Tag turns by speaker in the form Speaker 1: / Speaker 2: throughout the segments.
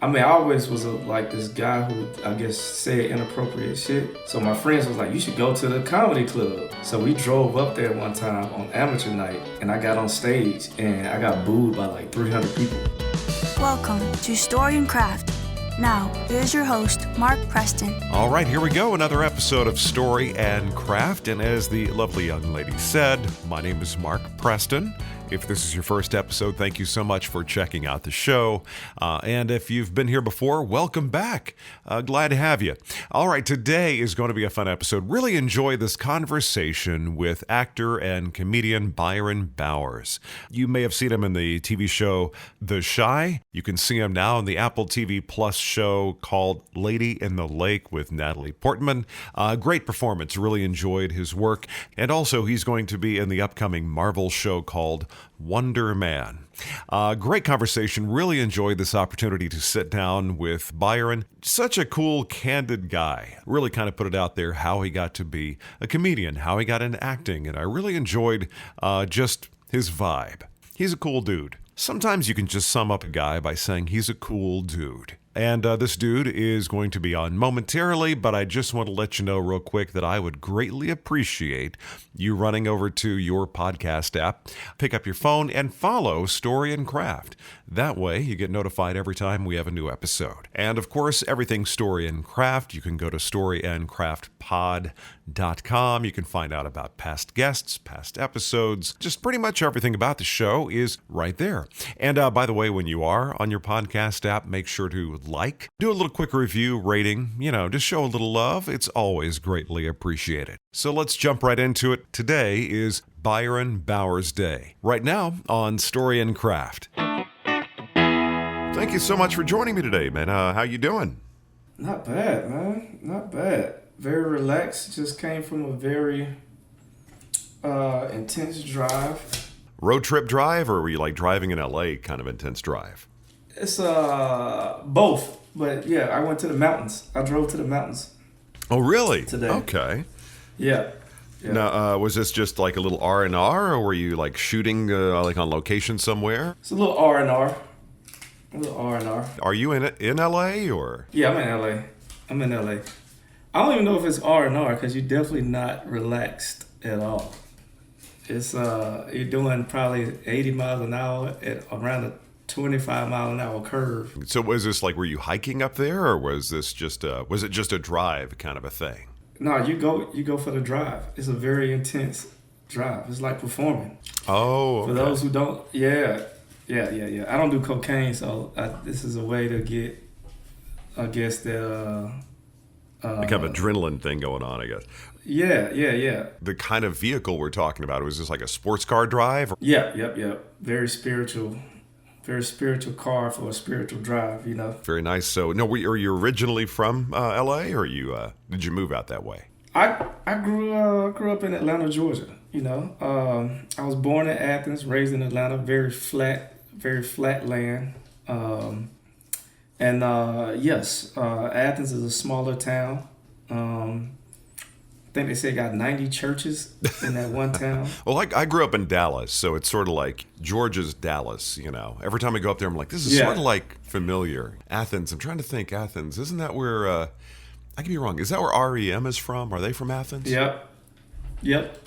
Speaker 1: I mean, I always was like this guy who, I guess, said inappropriate shit. So my friends was like, you should go to the comedy club. So we drove up there one time on amateur night, and I got on stage, and I got booed by like 300 people.
Speaker 2: Welcome to Story and Craft. Now, here's your host, Mark Preston.
Speaker 3: All right, here we go. Another episode of Story and Craft. And as the lovely young lady said, my name is Mark Preston. If this is your first episode, thank you so much for checking out the show. And if you've been here before, welcome back. Glad to have you. All right, today is going to be a fun episode. Really enjoy this conversation with actor and comedian Byron Bowers. You may have seen him in the TV show The Chi. You can see him now in the Apple TV+ show called Lady in the Lake with Natalie Portman. Great performance. Really enjoyed his work. And also, he's going to be in the upcoming Marvel show called Wonder Man. Great conversation. Really enjoyed this opportunity to sit down with Byron. Such a cool, candid guy. Really kind of put it out there how he got to be a comedian, how he got into acting, and I really enjoyed just his vibe. He's a cool dude. Sometimes you can just sum up a guy by saying he's a cool dude. And this dude is going to be on momentarily, but I just want to let you know real quick that I would greatly appreciate you running over to your podcast app, pick up your phone, and follow Story and Craft. That way, you get notified every time we have a new episode. And of course, everything Story and Craft, you can go to storyandcraftpod.com. You can find out about past guests, past episodes. Just pretty much everything about the show is right there. And by the way, when you are on your podcast app, make sure to do a little quick review, rating, just show a little love. It's always greatly appreciated. So let's jump right into it. Today is Byron Bowers Day. Right now on Story and Craft. Thank you so much for joining me today, man. How you doing?
Speaker 1: Not bad, man. Not bad. Very relaxed. Just came from a very intense drive.
Speaker 3: Road trip drive, or were you like driving in LA kind of intense drive?
Speaker 1: It's both, but yeah, I went to the mountains. I drove to the mountains.
Speaker 3: Oh, really?
Speaker 1: Today.
Speaker 3: Okay.
Speaker 1: Yeah.
Speaker 3: Now, was this just like a little R&R, or were you like shooting like on location somewhere?
Speaker 1: It's a little R&R. A little R&R.
Speaker 3: Are you in LA or?
Speaker 1: Yeah, I'm in LA. I don't even know if it's R&R because you're definitely not relaxed at all. It's you're doing probably 80 miles an hour at around a 25 mile an hour curve.
Speaker 3: So was this like, were you hiking up there, or was this was it just a drive kind of a thing?
Speaker 1: No, you go for the drive. It's a very intense drive. It's like performing.
Speaker 3: Oh, okay.
Speaker 1: For those who don't, yeah. I don't do cocaine, so this is a way to get, I guess, that
Speaker 3: kind of adrenaline thing going on, I guess.
Speaker 1: Yeah.
Speaker 3: The kind of vehicle we're talking about, was this like a sports car drive? Or?
Speaker 1: Yeah. Very spiritual car for a spiritual drive,
Speaker 3: Very nice. So, no, are you originally from LA, or did you move out that way?
Speaker 1: I grew up in Atlanta, Georgia. I was born in Athens, raised in Atlanta, very flat land. Yes, Athens is a smaller town. I think they say it got 90 churches in that one town.
Speaker 3: Well, I grew up in Dallas, so it's sort of like Georgia's Dallas, Every time I go up there, I'm like, this is sort of like familiar. Athens, I'm trying to think, Athens, isn't that where, I could be wrong, is that where REM is from? Are they from Athens?
Speaker 1: Yep.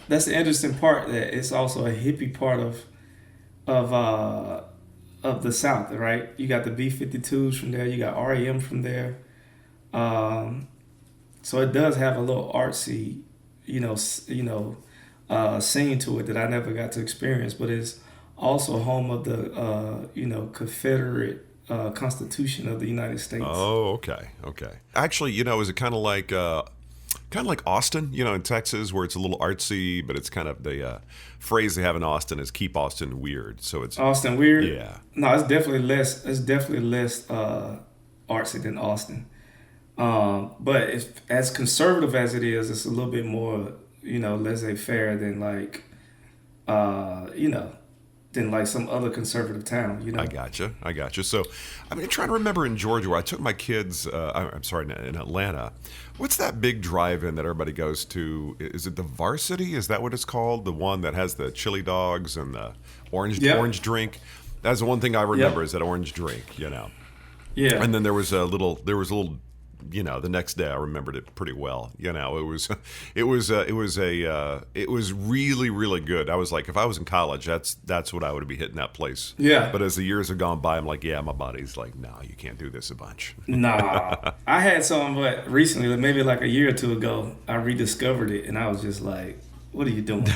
Speaker 1: That's the interesting part, that it's also a hippie part of the South, right? You got the B-52s from there, you got REM from there. So it does have a little artsy, scene to it that I never got to experience, but it's also home of the, Confederate Constitution of the United States.
Speaker 3: Oh, okay. Actually, is it kind of like Austin, in Texas, where it's a little artsy, but it's kind of the phrase they have in Austin is "keep Austin weird." So it's
Speaker 1: Austin weird.
Speaker 3: Yeah.
Speaker 1: No, it's definitely less. It's definitely less artsy than Austin. But it's, as conservative as it is, it's a little bit more, laissez-faire than than like some other conservative town,
Speaker 3: I gotcha. So, I'm trying to remember in Georgia where I took my kids, in Atlanta. What's that big drive-in that everybody goes to? Is it the Varsity? Is that what it's called? The one that has the chili dogs and the orange drink? That's the one thing I remember is that orange drink,
Speaker 1: Yeah.
Speaker 3: And then there was a little, the next day I remembered it pretty well. It was really, really good. I was like, if I was in college, that's what I would be hitting that place.
Speaker 1: Yeah.
Speaker 3: But as the years have gone by, I'm like, yeah, my body's like, no, you can't do this a bunch.
Speaker 1: Nah. I had some, but recently, maybe like a year or two ago, I rediscovered it, and I was just like, what are you doing?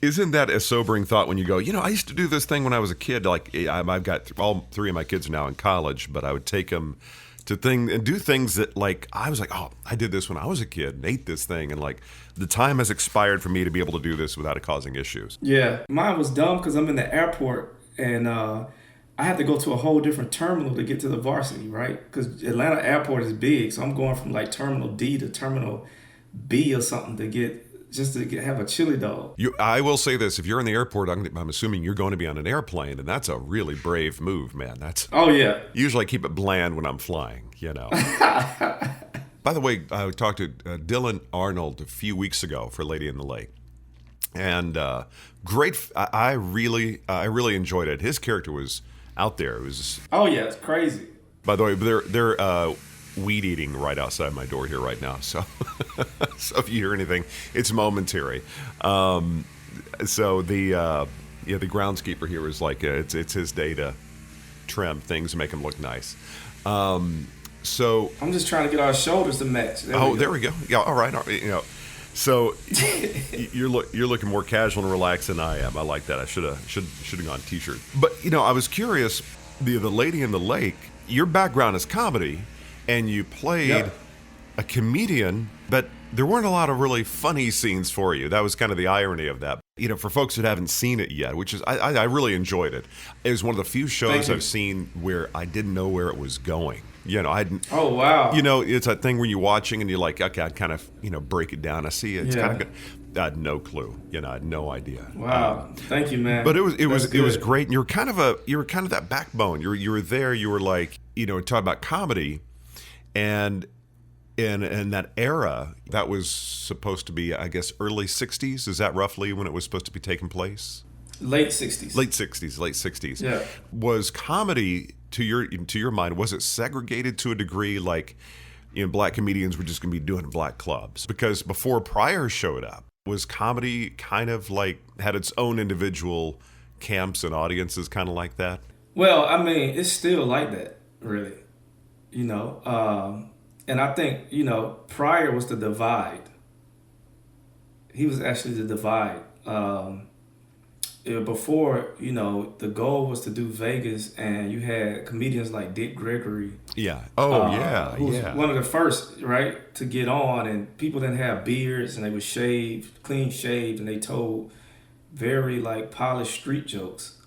Speaker 3: Isn't that a sobering thought when you go, I used to do this thing when I was a kid. Like, I've got all three of my kids are now in college, but I would take them to do things that, like, I was like, oh, I did this when I was a kid and ate this thing, and like the time has expired for me to be able to do this without it causing issues.
Speaker 1: Yeah, mine was dumb because I'm in the airport and I had to go to a whole different terminal to get to the varsity, right? Because Atlanta airport is big, so I'm going from like Terminal D to Terminal B or something to have a chili dog.
Speaker 3: I will say this: if you're in the airport, I'm assuming you're going to be on an airplane, and that's a really brave move, man.
Speaker 1: Oh yeah.
Speaker 3: Usually I keep it bland when I'm flying, By the way, I talked to Dylan Arnold a few weeks ago for Lady in the Lake, and great. I really enjoyed it. His character was out there. It was.
Speaker 1: Oh yeah, it's crazy.
Speaker 3: By the way, they're weed eating right outside my door here right now. So, so if you hear anything, it's momentary. So the groundskeeper here is like it's his day to trim things and make them look nice. So
Speaker 1: I'm just trying to get our shoulders to match.
Speaker 3: There we go. Yeah, all right. So you're looking more casual and relaxed than I am. I like that. I should have gone t-shirt. But I was curious. The Lady in the Lake. Your background is comedy. And you played a comedian, but there weren't a lot of really funny scenes for you. That was kind of the irony of that. For folks that haven't seen it yet, which is, I really enjoyed it. It was one of the few shows I've seen where I didn't know where it was going.
Speaker 1: Oh, wow.
Speaker 3: It's that thing where you're watching and you're like, okay, I'd kind of, break it down. I see it. It's kind of good. I had no clue. I had no idea.
Speaker 1: Wow. Thank you, man.
Speaker 3: But it was great. And you were kind of that backbone. You were there. You were like, talking about comedy. And in that era, that was supposed to be, I guess, early 60s. Is that roughly when it was supposed to be taking place?
Speaker 1: Late 60s.
Speaker 3: Late 60s.
Speaker 1: Yeah.
Speaker 3: Was comedy, to your mind, was it segregated to a degree like, black comedians were just going to be doing black clubs? Because before Pryor showed up, was comedy kind of like, had its own individual camps and audiences kind of like that?
Speaker 1: Well, I mean, it's still like that, really. And I think, Pryor was the divide. He was actually the divide. Before, the goal was to do Vegas, and you had comedians like Dick Gregory.
Speaker 3: Yeah.
Speaker 1: Who was one of the first, right, to get on, and people didn't have beards, and they were clean shaved, and they told very, like, polished street jokes.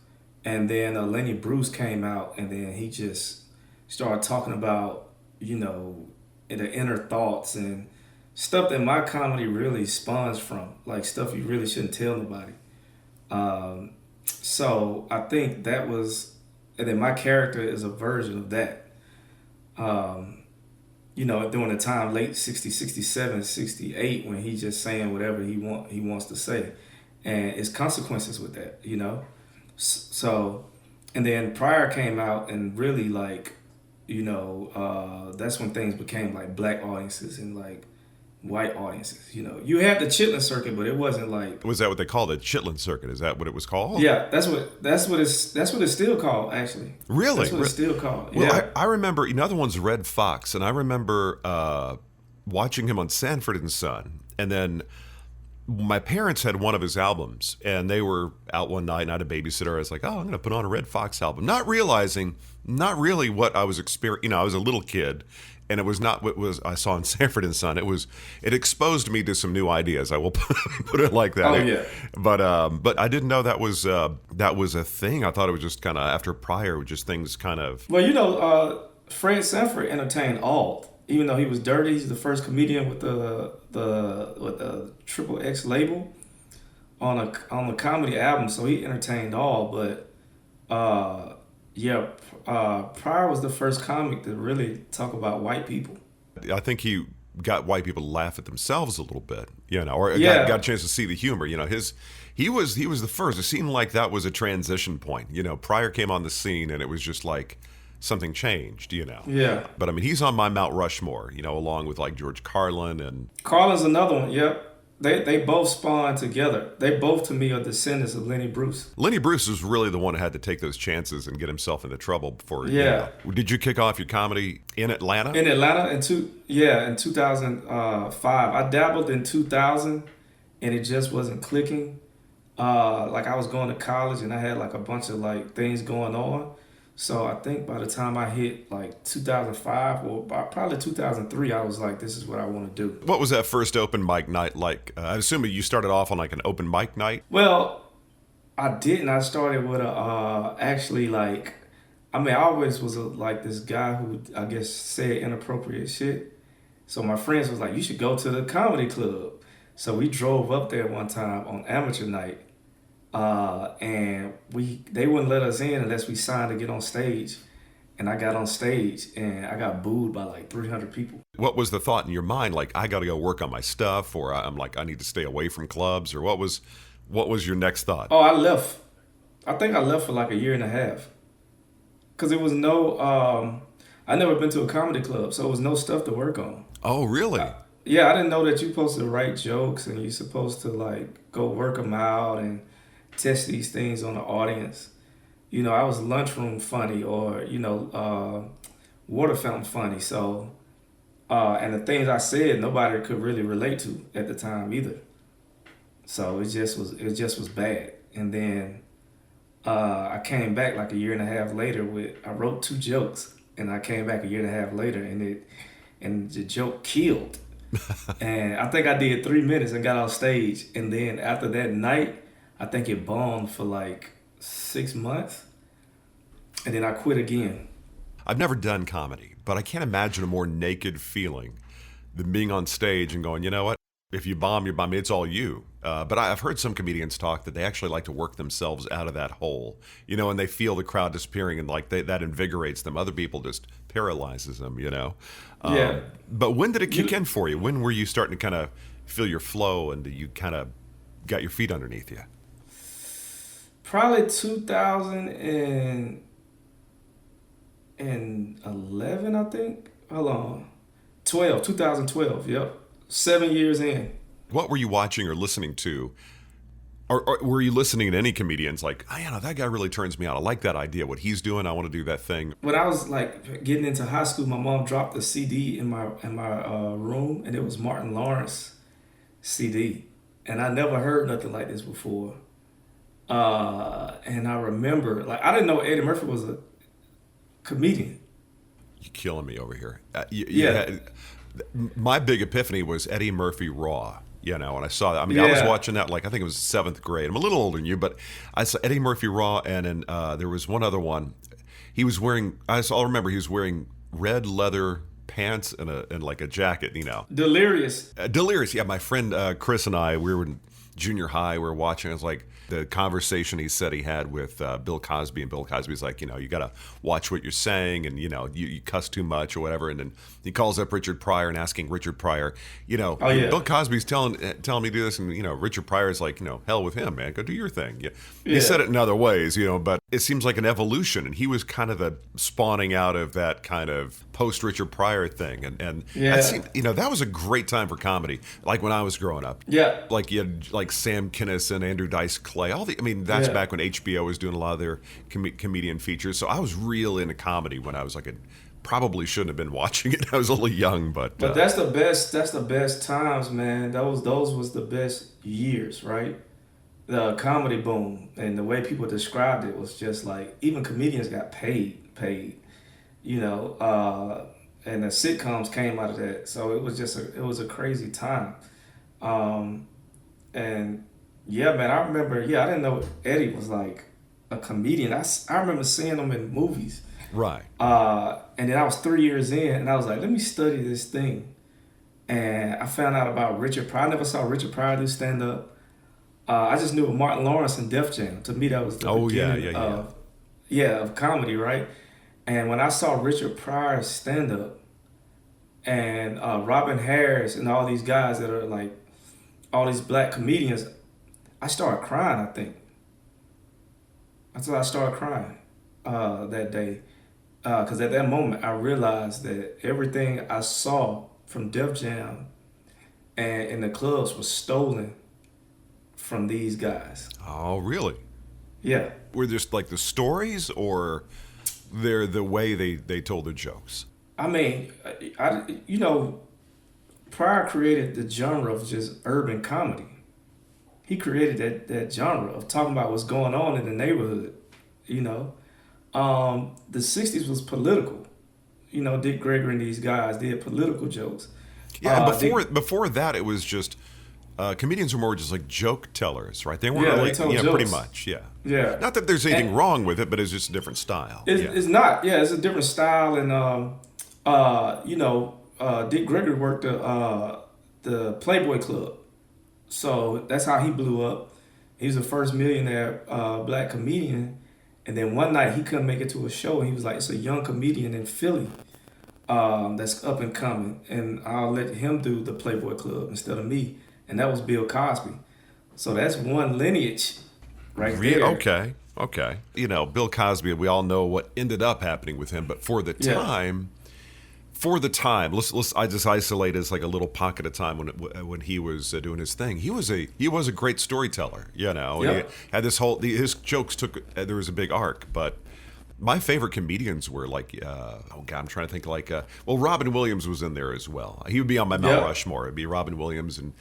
Speaker 1: And then Lenny Bruce came out, and then he just started talking about, the inner thoughts and stuff that my comedy really spawns from, like stuff you really shouldn't tell nobody. So I think that was, and then my character is a version of that. During the time, late 60, 67, 68, when he's just saying whatever he wants to say. And it's consequences with that, So, and then Pryor came out and really like, that's when things became like black audiences and like white audiences. You had the Chitlin Circuit, but it wasn't like.
Speaker 3: Was that what they called it? Chitlin Circuit? Is that what it was called?
Speaker 1: Yeah, that's what it's still called, actually.
Speaker 3: Really?
Speaker 1: That's what it's still called.
Speaker 3: Well,
Speaker 1: yeah.
Speaker 3: I remember another one's Red Fox, and I remember watching him on Sanford and Son, and then my parents had one of his albums, and they were out one night, and I had a babysitter. I was like, oh, I'm going to put on a Red Fox album. Not realizing, not really what I was experiencing. I was a little kid, and it was not what was I saw in Sanford and Son. It exposed me to some new ideas. I will put it like that.
Speaker 1: Oh, yeah.
Speaker 3: But I didn't know that was a thing. I thought it was just kind of after Pryor, just things kind of.
Speaker 1: Well, Fred Sanford entertained all. Even though he was dirty, he's the first comedian with the Triple X label on a comedy album, so he entertained all. But Pryor was the first comic to really talk about white people.
Speaker 3: I think he got white people to laugh at themselves a little bit, or got a chance to see the humor. He was the first. It seemed like that was a transition point. Pryor came on the scene, and it was just like, something changed,
Speaker 1: Yeah.
Speaker 3: But I mean, he's on my Mount Rushmore, along with like George Carlin and
Speaker 1: Carlin's another one. Yep. They both spawned together. They both, to me, are descendants of Lenny Bruce.
Speaker 3: Lenny Bruce was really the one who had to take those chances and get himself into trouble before.
Speaker 1: Yeah.
Speaker 3: Did you kick off your comedy in Atlanta?
Speaker 1: In Atlanta, in 2005. I dabbled in 2000, and it just wasn't clicking. Like I was going to college, and I had like a bunch of like things going on. So I think by the time I hit like 2005 or probably 2003, I was like, this is what I want to do.
Speaker 3: What was that first open mic night like? I assume you started off on like an open mic night?
Speaker 1: Well, I didn't. I started with I always was like this guy who I guess said inappropriate shit. So my friends was like, you should go to the comedy club. So we drove up there one time on amateur night. And they wouldn't let us in unless we signed to get on stage. And I got on stage and I got booed by like 300 people.
Speaker 3: What was the thought in your mind? Like, I got to go work on my stuff, or I'm like, I need to stay away from clubs, or what was your next thought?
Speaker 1: Oh, I left. I think I left for like a year and a half. Cause it was I never been to a comedy club, so it was no stuff to work on.
Speaker 3: Oh, really?
Speaker 1: Yeah, I didn't know that you're supposed to write jokes and you're supposed to like go work them out and test these things on the audience. I was lunchroom funny or, water fountain funny. So, and the things I said, nobody could really relate to at the time either. So it just was bad. And then I came back like a year and a half later I wrote 2 jokes, and I came back a year and a half later and the joke killed. And I think I did 3 minutes and got off stage. And then after that night, I think it bombed for like 6 months. And then I quit again.
Speaker 3: I've never done comedy, but I can't imagine a more naked feeling than being on stage and going, you know what? If you bomb, you bomb. It's all you. But I've heard some comedians talk that they actually like to work themselves out of that hole, and they feel the crowd disappearing, and like that invigorates them. Other people just paralyzes them,
Speaker 1: Yeah.
Speaker 3: But when did it kick in for you? When were you starting to kind of feel your flow, and you kind of got your feet underneath you?
Speaker 1: Probably 2011, I think. Hold on. 2012, yep. 7 years in.
Speaker 3: What were you watching or listening to? Or were you listening to any comedians like, that guy really turns me on. I like that idea. What he's doing, I want to do that thing.
Speaker 1: When I was like getting into high school, my mom dropped a CD in my room, and it was Martin Lawrence CD. And I never heard nothing like this before. And I remember, I didn't know Eddie Murphy was a comedian.
Speaker 3: You're killing me over here.
Speaker 1: Yeah.
Speaker 3: My big epiphany was Eddie Murphy Raw, and I saw that. I mean, I was watching that I think it was 7th grade. I'm a little older than you, but I saw Eddie Murphy Raw, and then there was one other one. He was wearing, I'll remember he was wearing red leather pants and like a jacket,
Speaker 1: Delirious.
Speaker 3: Delirious, yeah. My friend Chris and I, we were in junior high, we were watching. It was like the conversation he said he had with Bill Cosby, and Bill Cosby's like, you got to watch what you're saying, and you cuss too much or whatever. And then he calls up Richard Pryor and asking Richard Pryor, Bill Cosby's telling me to do this, and Richard Pryor's like, hell with him, man, go do your thing. Yeah. He said it in other ways, but it seems like an evolution, and he was kind of the spawning out of that kind of post Richard Pryor thing, and that seemed, that was a great time for comedy, like when I was growing up.
Speaker 1: Yeah,
Speaker 3: like you had like Sam Kinison, Andrew Dice Clay. That's back when HBO was doing a lot of their comedian features. So I was real into comedy when I was probably shouldn't have been watching it. I was a little young, but
Speaker 1: that's the best. That's the best times, man. Those was the best years, right? The comedy boom, and the way people described it was just like even comedians got paid, and the sitcoms came out of that. So it was a crazy time, and. Yeah, man, I remember, I didn't know Eddie was like a comedian. I remember seeing him in movies.
Speaker 3: Right.
Speaker 1: And then I was 3 years in, and I was like, let me study this thing. And I found out about Richard Pryor. I never saw Richard Pryor do stand-up. I just knew of Martin Lawrence and Def Jam. To me, that was the beginning of comedy, right? And when I saw Richard Pryor stand-up, and Robin Harris and all these guys that are like, all these black comedians, I started crying, I think. Until I started crying that day. Because at that moment, I realized that everything I saw from Def Jam and in the clubs was stolen from these guys.
Speaker 3: Oh, really?
Speaker 1: Yeah.
Speaker 3: Were just like the stories, or they're the way they told their jokes?
Speaker 1: I mean, Pryor created the genre of just urban comedy. He created that genre of talking about what's going on in the neighborhood, you know. The 60s was political. You know, Dick Gregory and these guys did political jokes.
Speaker 3: Yeah, before that, it was just comedians were more just like joke tellers, right? They weren't really,
Speaker 1: they told
Speaker 3: yeah,
Speaker 1: jokes.
Speaker 3: pretty much, yeah.
Speaker 1: Yeah.
Speaker 3: Not that there's anything wrong with it, but it's just a different style.
Speaker 1: It's not. Yeah, it's a different style, and Dick Gregory worked the Playboy Club, so that's how he blew up. He was the first millionaire black comedian, and then one night he couldn't make it to a show, and he was like, "It's a young comedian in Philly that's up and coming, and I'll let him do the Playboy Club instead of me." And that was Bill Cosby. So that's one lineage right there.
Speaker 3: Okay. You know, Bill Cosby, we all know what ended up happening with him, but for the time, I just isolate as like a little pocket of time when he was doing his thing. He was a great storyteller, you know.
Speaker 1: Yeah.
Speaker 3: He had this whole his jokes there was a big arc, but my favorite comedians were like, I'm trying to think Robin Williams was in there as well. He would be on my Mount Rushmore. It'd be Robin Williams and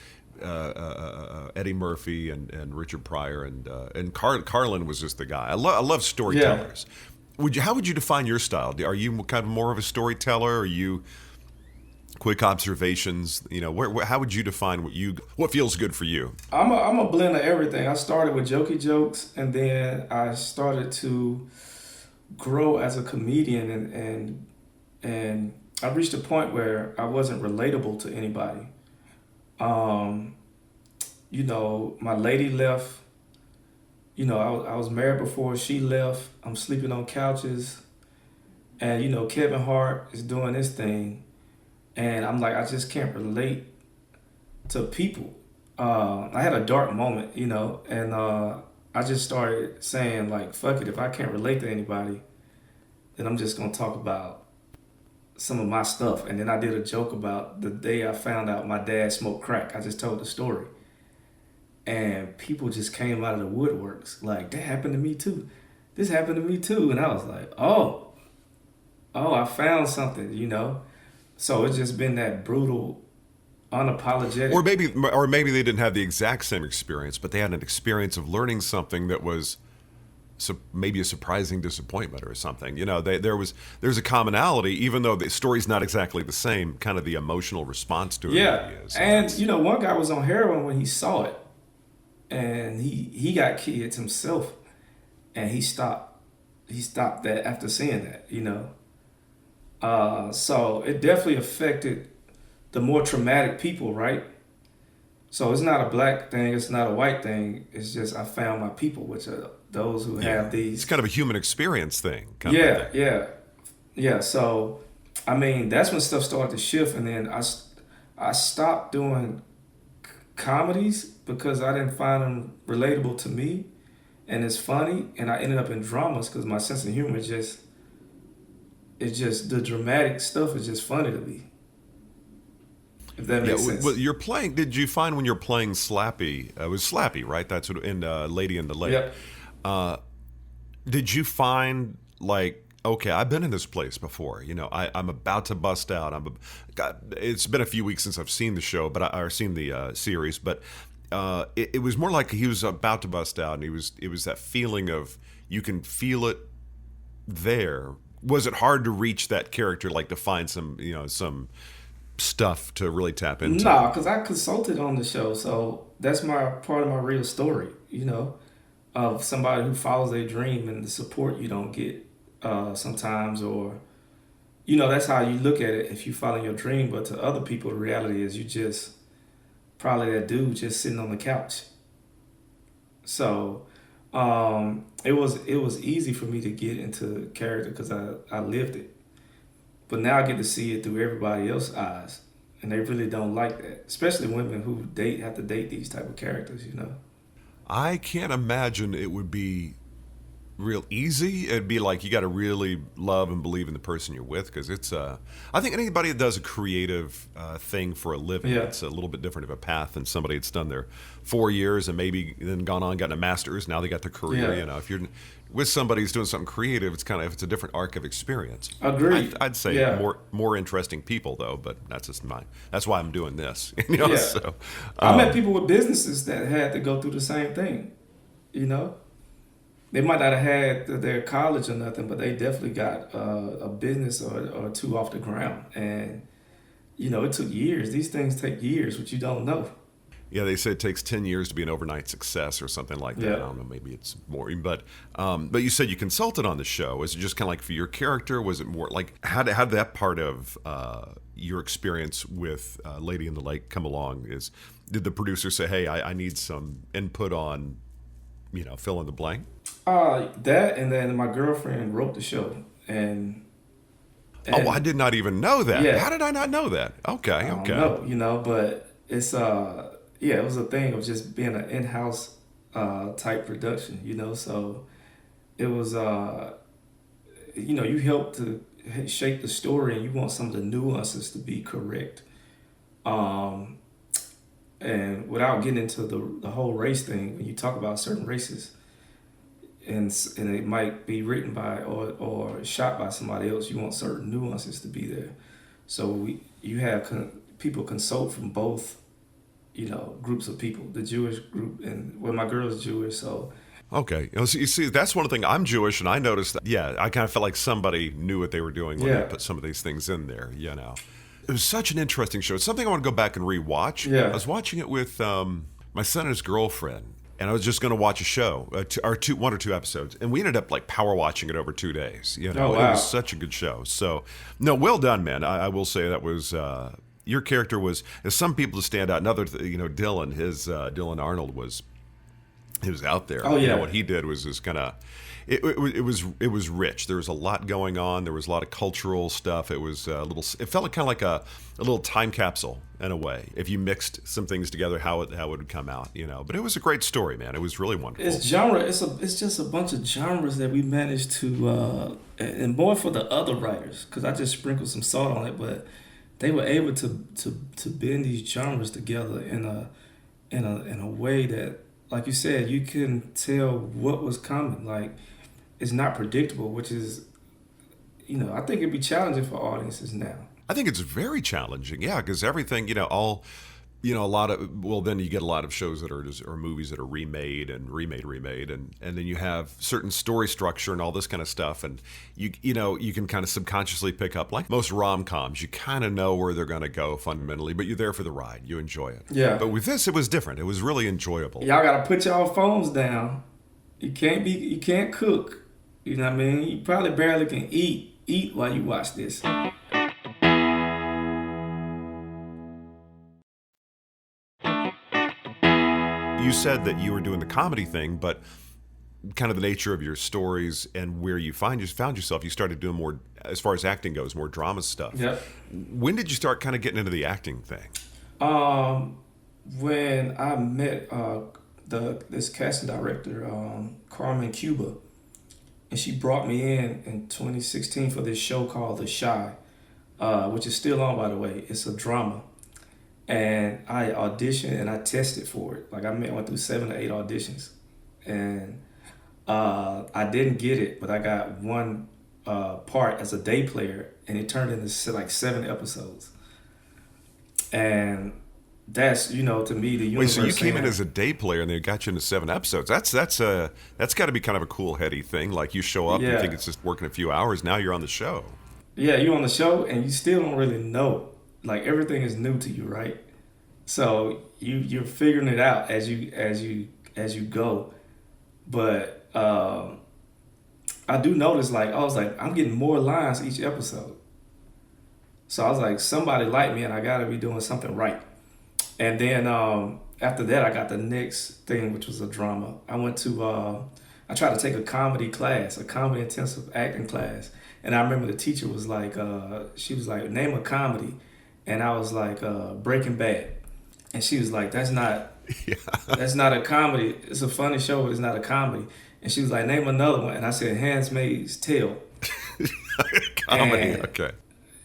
Speaker 3: Eddie Murphy and Richard Pryor and Carlin was just the guy. I love storytellers.
Speaker 1: Yeah.
Speaker 3: How would you define your style? Are you kind of more of a storyteller? Are you quick observations? You know, how would you define what feels good for you?
Speaker 1: I'm a blend of everything. I started with jokey jokes, and then I started to grow as a comedian, and I reached a point where I wasn't relatable to anybody. My lady left. You know, I was married before she left. I'm sleeping on couches. And, Kevin Hart is doing his thing. And I'm like, I just can't relate to people. I had a dark moment, and I just started saying, like, fuck it. If I can't relate to anybody, then I'm just going to talk about some of my stuff. And then I did a joke about the day I found out my dad smoked crack. I just told the story. And people just came out of the woodworks like, that happened to me too. This happened to me too. And I was like, oh, I found something, So it's just been that brutal, unapologetic.
Speaker 3: Or maybe they didn't have the exact same experience, but they had an experience of learning something that was maybe a surprising disappointment or something. There's a commonality, even though the story's not exactly the same. Kind of the emotional response to it.
Speaker 1: Yeah,
Speaker 3: is.
Speaker 1: And one guy was on heroin when he saw it, and he got kids himself, and he stopped that after seeing that. So it definitely affected the more traumatic people, right? So it's not a black thing, it's not a white thing. It's just I found my people, which are those who have these.
Speaker 3: It's kind of a human experience thing.
Speaker 1: Yeah. So, I mean, that's when stuff started to shift, and then I stopped doing comedies because I didn't find them relatable to me, and it's funny, and I ended up in dramas because my sense of humor it's just the dramatic stuff is just funny to me. If that makes sense.
Speaker 3: Well, you're playing. Did you find when you're playing Slappy? It was Slappy, right? That's what in Lady in the Lake.
Speaker 1: Yep.
Speaker 3: Did you find like, okay, I've been in this place before. I'm about to bust out. It's been a few weeks since I've seen the show, or seen the series, but it was more like he was about to bust out, and it was that feeling of you can feel it there. Was it hard to reach that character, like to find some stuff to really tap into?
Speaker 1: No, because I consulted on the show, so that's part of my real story, of somebody who follows their dream and the support you don't get sometimes, or that's how you look at it if you follow your dream. But to other people, the reality is you just probably that dude just sitting on the couch. So it was easy for me to get into character because I lived it. But now I get to see it through everybody else's eyes, and they really don't like that, especially women who have to date these type of characters.
Speaker 3: I can't imagine it would be real easy. It'd be like you got to really love and believe in the person you're with, because it's I think anybody that does a creative thing for a living, it's a little bit different of a path than somebody that's done their 4 years and maybe then gone on, gotten a master's, now they got their career. You know, if you're with somebody who's doing something creative, it's a different arc of experience.
Speaker 1: Agreed.
Speaker 3: I'd say more interesting people though, but that's why I'm doing this. You know, so
Speaker 1: I met people with businesses that had to go through the same thing. You know, they might not have had their college or nothing, but they definitely got a business or two off the ground. And, you know, it took years. These things take years, which you don't know.
Speaker 3: Yeah, they say it takes 10 years to be an overnight success or something like that.
Speaker 1: Yeah.
Speaker 3: I don't know, maybe it's more. But you said you consulted on the show. Was it just kind of like for your character? Was it more like, how did that part of your experience with Lady in the Lake come along? Did the producer say, hey, I need some input on, you know, fill in the blank?
Speaker 1: That, and then my girlfriend wrote the show. And
Speaker 3: oh, I did not even know that.
Speaker 1: Yeah.
Speaker 3: How did I not know that? Okay.
Speaker 1: I don't know, you know, but it's it was a thing of just being an in-house type production, you know. So it was you know, you help to shape the story, and you want some of the nuances to be correct. And without getting into the whole race thing, when you talk about certain races, and it might be written by or shot by somebody else, you want certain nuances to be there. So you have people consult from both, you know, groups of people, the Jewish group, and my girl's Jewish, so.
Speaker 3: Okay. You see, that's one thing. I'm Jewish, and I noticed that, I kind of felt like somebody knew what they were doing when they put some of these things in there, you know. It was such an interesting show. It's something I want to go back and rewatch.
Speaker 1: Yeah.
Speaker 3: I was watching it with my son and his girlfriend, and I was just going to watch a show, one or two episodes, and we ended up like power watching it over 2 days. You know,
Speaker 1: Oh, wow.
Speaker 3: It was such a good show. So, no, well done, man. I will say that was your character was. As some people stand out. Another, Dylan, Dylan Arnold was out there.
Speaker 1: Oh yeah.
Speaker 3: You know, what he did was just kind of. It was rich. There was a lot going on. There was a lot of cultural stuff. It was a little. It felt kind of like a little time capsule in a way. If you mixed some things together, how it would come out, you know. But it was a great story, man. It was really wonderful.
Speaker 1: It's genre. It's just a bunch of genres that we managed to, and more for the other writers, because I just sprinkled some salt on it. But they were able to bend these genres together in a way that, like you said, you couldn't tell what was coming. Like, it's not predictable, which is, I think it'd be challenging for audiences now.
Speaker 3: I think it's very challenging, because everything, then you get a lot of shows that or movies that are remade, and then you have certain story structure and all this kind of stuff, and you can kind of subconsciously pick up, like most rom-coms, you kind of know where they're going to go fundamentally, but you're there for the ride, you enjoy it.
Speaker 1: Yeah.
Speaker 3: But with this, it was different. It was really enjoyable.
Speaker 1: Y'all got to put y'all phones down. You can't cook. You know what I mean? You probably barely can eat while you watch this.
Speaker 3: You said that you were doing the comedy thing, but kind of the nature of your stories and where you found yourself, you started doing more, as far as acting goes, more drama stuff.
Speaker 1: Yep.
Speaker 3: When did you start kind of getting into the acting thing?
Speaker 1: When I met this casting director, Carmen Cuba, and she brought me in 2016 for this show called The Shy, which is still on, by the way. It's a drama. And I auditioned and I tested for it. Like, I went through 7 or 8 auditions. And I didn't get it, but I got one part as a day player, and it turned into like 7 episodes. And that's, to me, the universe.
Speaker 3: Wait, so you came in as a day player and they got you into 7 episodes. That's got to be kind of a cool, heady thing. Like, you show up and think it's just working a few hours. Now you're on the show.
Speaker 1: Yeah, you're on the show and you still don't really know. Like, everything is new to you, right? So you're figuring it out as you go. But I do notice, I'm getting more lines each episode. So I was like, somebody like me, and I got to be doing something right. And then after that, I got the next thing, which was a drama. I tried to take a comedy intensive acting class. And I remember the teacher was like, she was like, name a comedy. And I was like, Breaking Bad. And she was like, that's not a comedy. It's a funny show, but it's not a comedy. And she was like, name another one. And I said, Handmaid's Tale.
Speaker 3: Comedy,
Speaker 1: And,
Speaker 3: okay.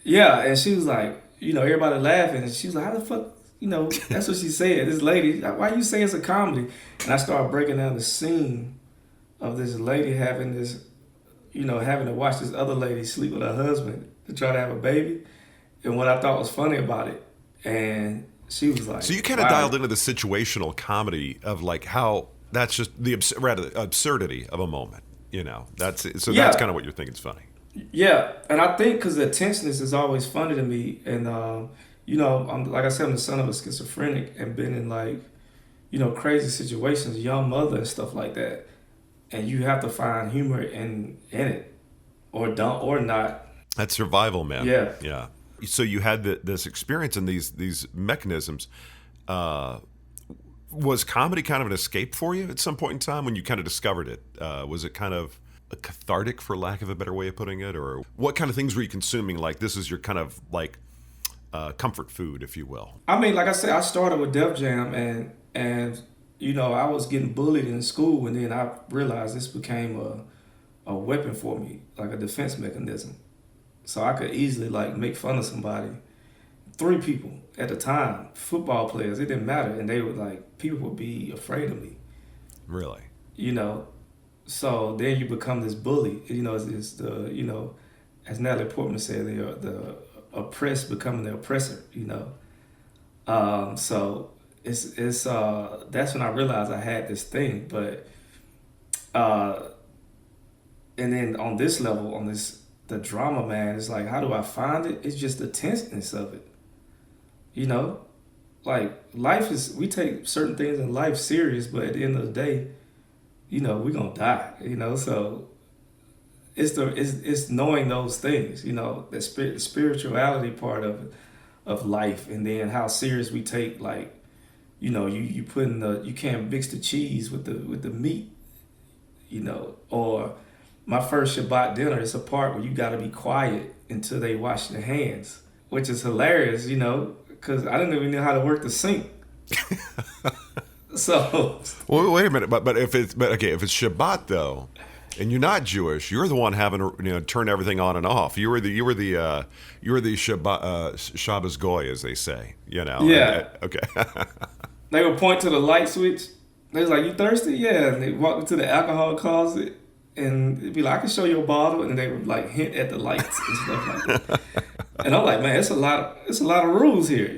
Speaker 1: Yeah, and she was like, everybody laughing. And she was like, how the fuck, that's what she said. This lady, why you say it's a comedy? And I started breaking down the scene of this lady having this, having to watch this other lady sleep with her husband to try to have a baby. And what I thought was funny about it. And she was like...
Speaker 3: So you kind of dialed into the situational comedy of like how that's just the absurdity of a moment, That's kind of what you're thinking is funny.
Speaker 1: Yeah, and I think because the tenseness is always funny to me. And, I'm, like I said, I'm the son of a schizophrenic and been in like, crazy situations, young mother and stuff like that. And you have to find humor in it or don't or not.
Speaker 3: That's survival, man.
Speaker 1: Yeah.
Speaker 3: Yeah. So you had this experience and these mechanisms. Was comedy kind of an escape for you at some point in time when you kind of discovered it? Was it kind of a cathartic, for lack of a better way of putting it? Or what kind of things were you consuming? Like this is your kind of like comfort food, if you will.
Speaker 1: I mean, like I said, I started with Def Jam and I was getting bullied in school, and then I realized this became a weapon for me, like a defense mechanism. So I could easily like make fun of somebody. 3 people at the time, football players, it didn't matter. And they would like, people would be afraid of me.
Speaker 3: Really?
Speaker 1: So then you become this bully. It's the, as Natalie Portman said, the oppressed becoming the oppressor, So it's that's when I realized I had this thing. But, and then on this level, the drama, man, it's like, how do I find it? It's just the tenseness of it. Like life is, we take certain things in life serious, but at the end of the day, we're gonna die, so it's knowing those things, the spirituality part of life, and then how serious we take, like, you put in you can't mix the cheese with the meat, or my first Shabbat dinner is a part where you got to be quiet until they wash their hands, which is hilarious, because I didn't even know how to work the sink. So,
Speaker 3: well, wait a minute, but if it's Shabbat though, and you're not Jewish, you're the one having to turn everything on and off. You were the Shabbat Shabbos goy, as they say.
Speaker 1: Yeah.
Speaker 3: Okay.
Speaker 1: They would point to the light switch. They was like, "You thirsty?" Yeah. And they walked into the alcohol closet. And it'd be like, I can show you a bottle, and they would like hint at the lights and stuff like that. And I'm like, man, it's a lot of rules here,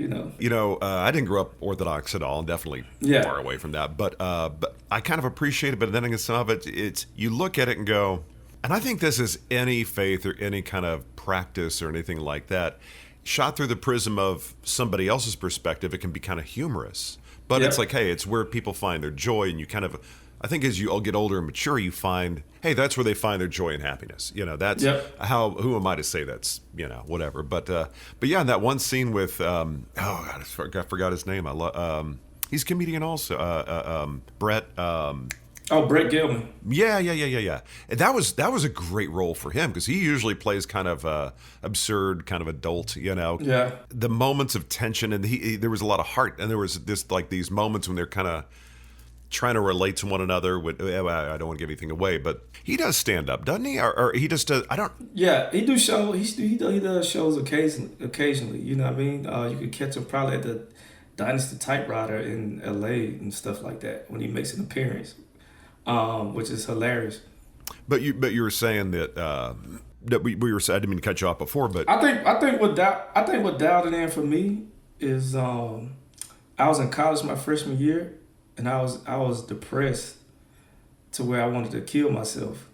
Speaker 3: I didn't grow up Orthodox at all, and definitely far away from that. But I kind of appreciate it. But then again, some of it's you look at it and go, and I think this is any faith or any kind of practice or anything like that, shot through the prism of somebody else's perspective, it can be kind of humorous. But it's like, hey, it's where people find their joy, and you kind of. I think as you all get older and mature, you find, hey, that's where they find their joy and happiness. That's who am I to say that's, whatever. But yeah, in that one scene with, I forgot his name. He's a comedian also, Brett.
Speaker 1: Brett Gilman.
Speaker 3: Yeah. And that was a great role for him because he usually plays kind of absurd, kind of adult,
Speaker 1: Yeah.
Speaker 3: The moments of tension, and there was a lot of heart, and there was these moments when they're kind of trying to relate to one another. I don't want to give anything away, but he does stand up, doesn't he? Or he just does. I don't.
Speaker 1: Yeah, he do show. He does shows occasionally. You know what I mean? You could catch him probably at the Dynasty Typewriter in L.A. and stuff like that when he makes an appearance, which is hilarious. But
Speaker 3: you were saying that we were. I didn't mean to cut you off before, but
Speaker 1: I think what dialed it in for me is I was in college my freshman year. And I was depressed to where I wanted to kill myself.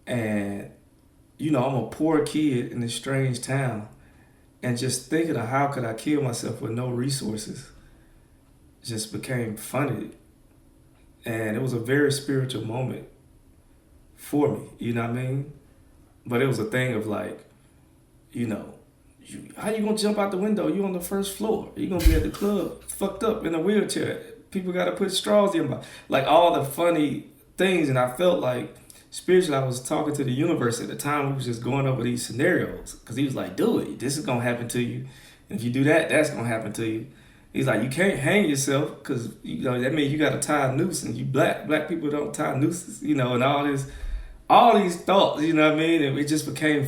Speaker 1: And, I'm a poor kid in this strange town. And just thinking of how could I kill myself with no resources just became funny. And it was a very spiritual moment for me, you know what I mean? But it was a thing of like, how you gonna jump out the window? You on the first floor. You gonna be at the club fucked up in a wheelchair. People got to put straws in your mouth. Like all the funny things. And I felt like spiritually I was talking to the universe at the time. We was just going over these scenarios. Because he was like, do it. This is going to happen to you. And if you do that, that's going to happen to you. He's like, you can't hang yourself because that means you got to tie a noose, and you black people don't tie nooses, and all these thoughts, you know what I mean? And it just became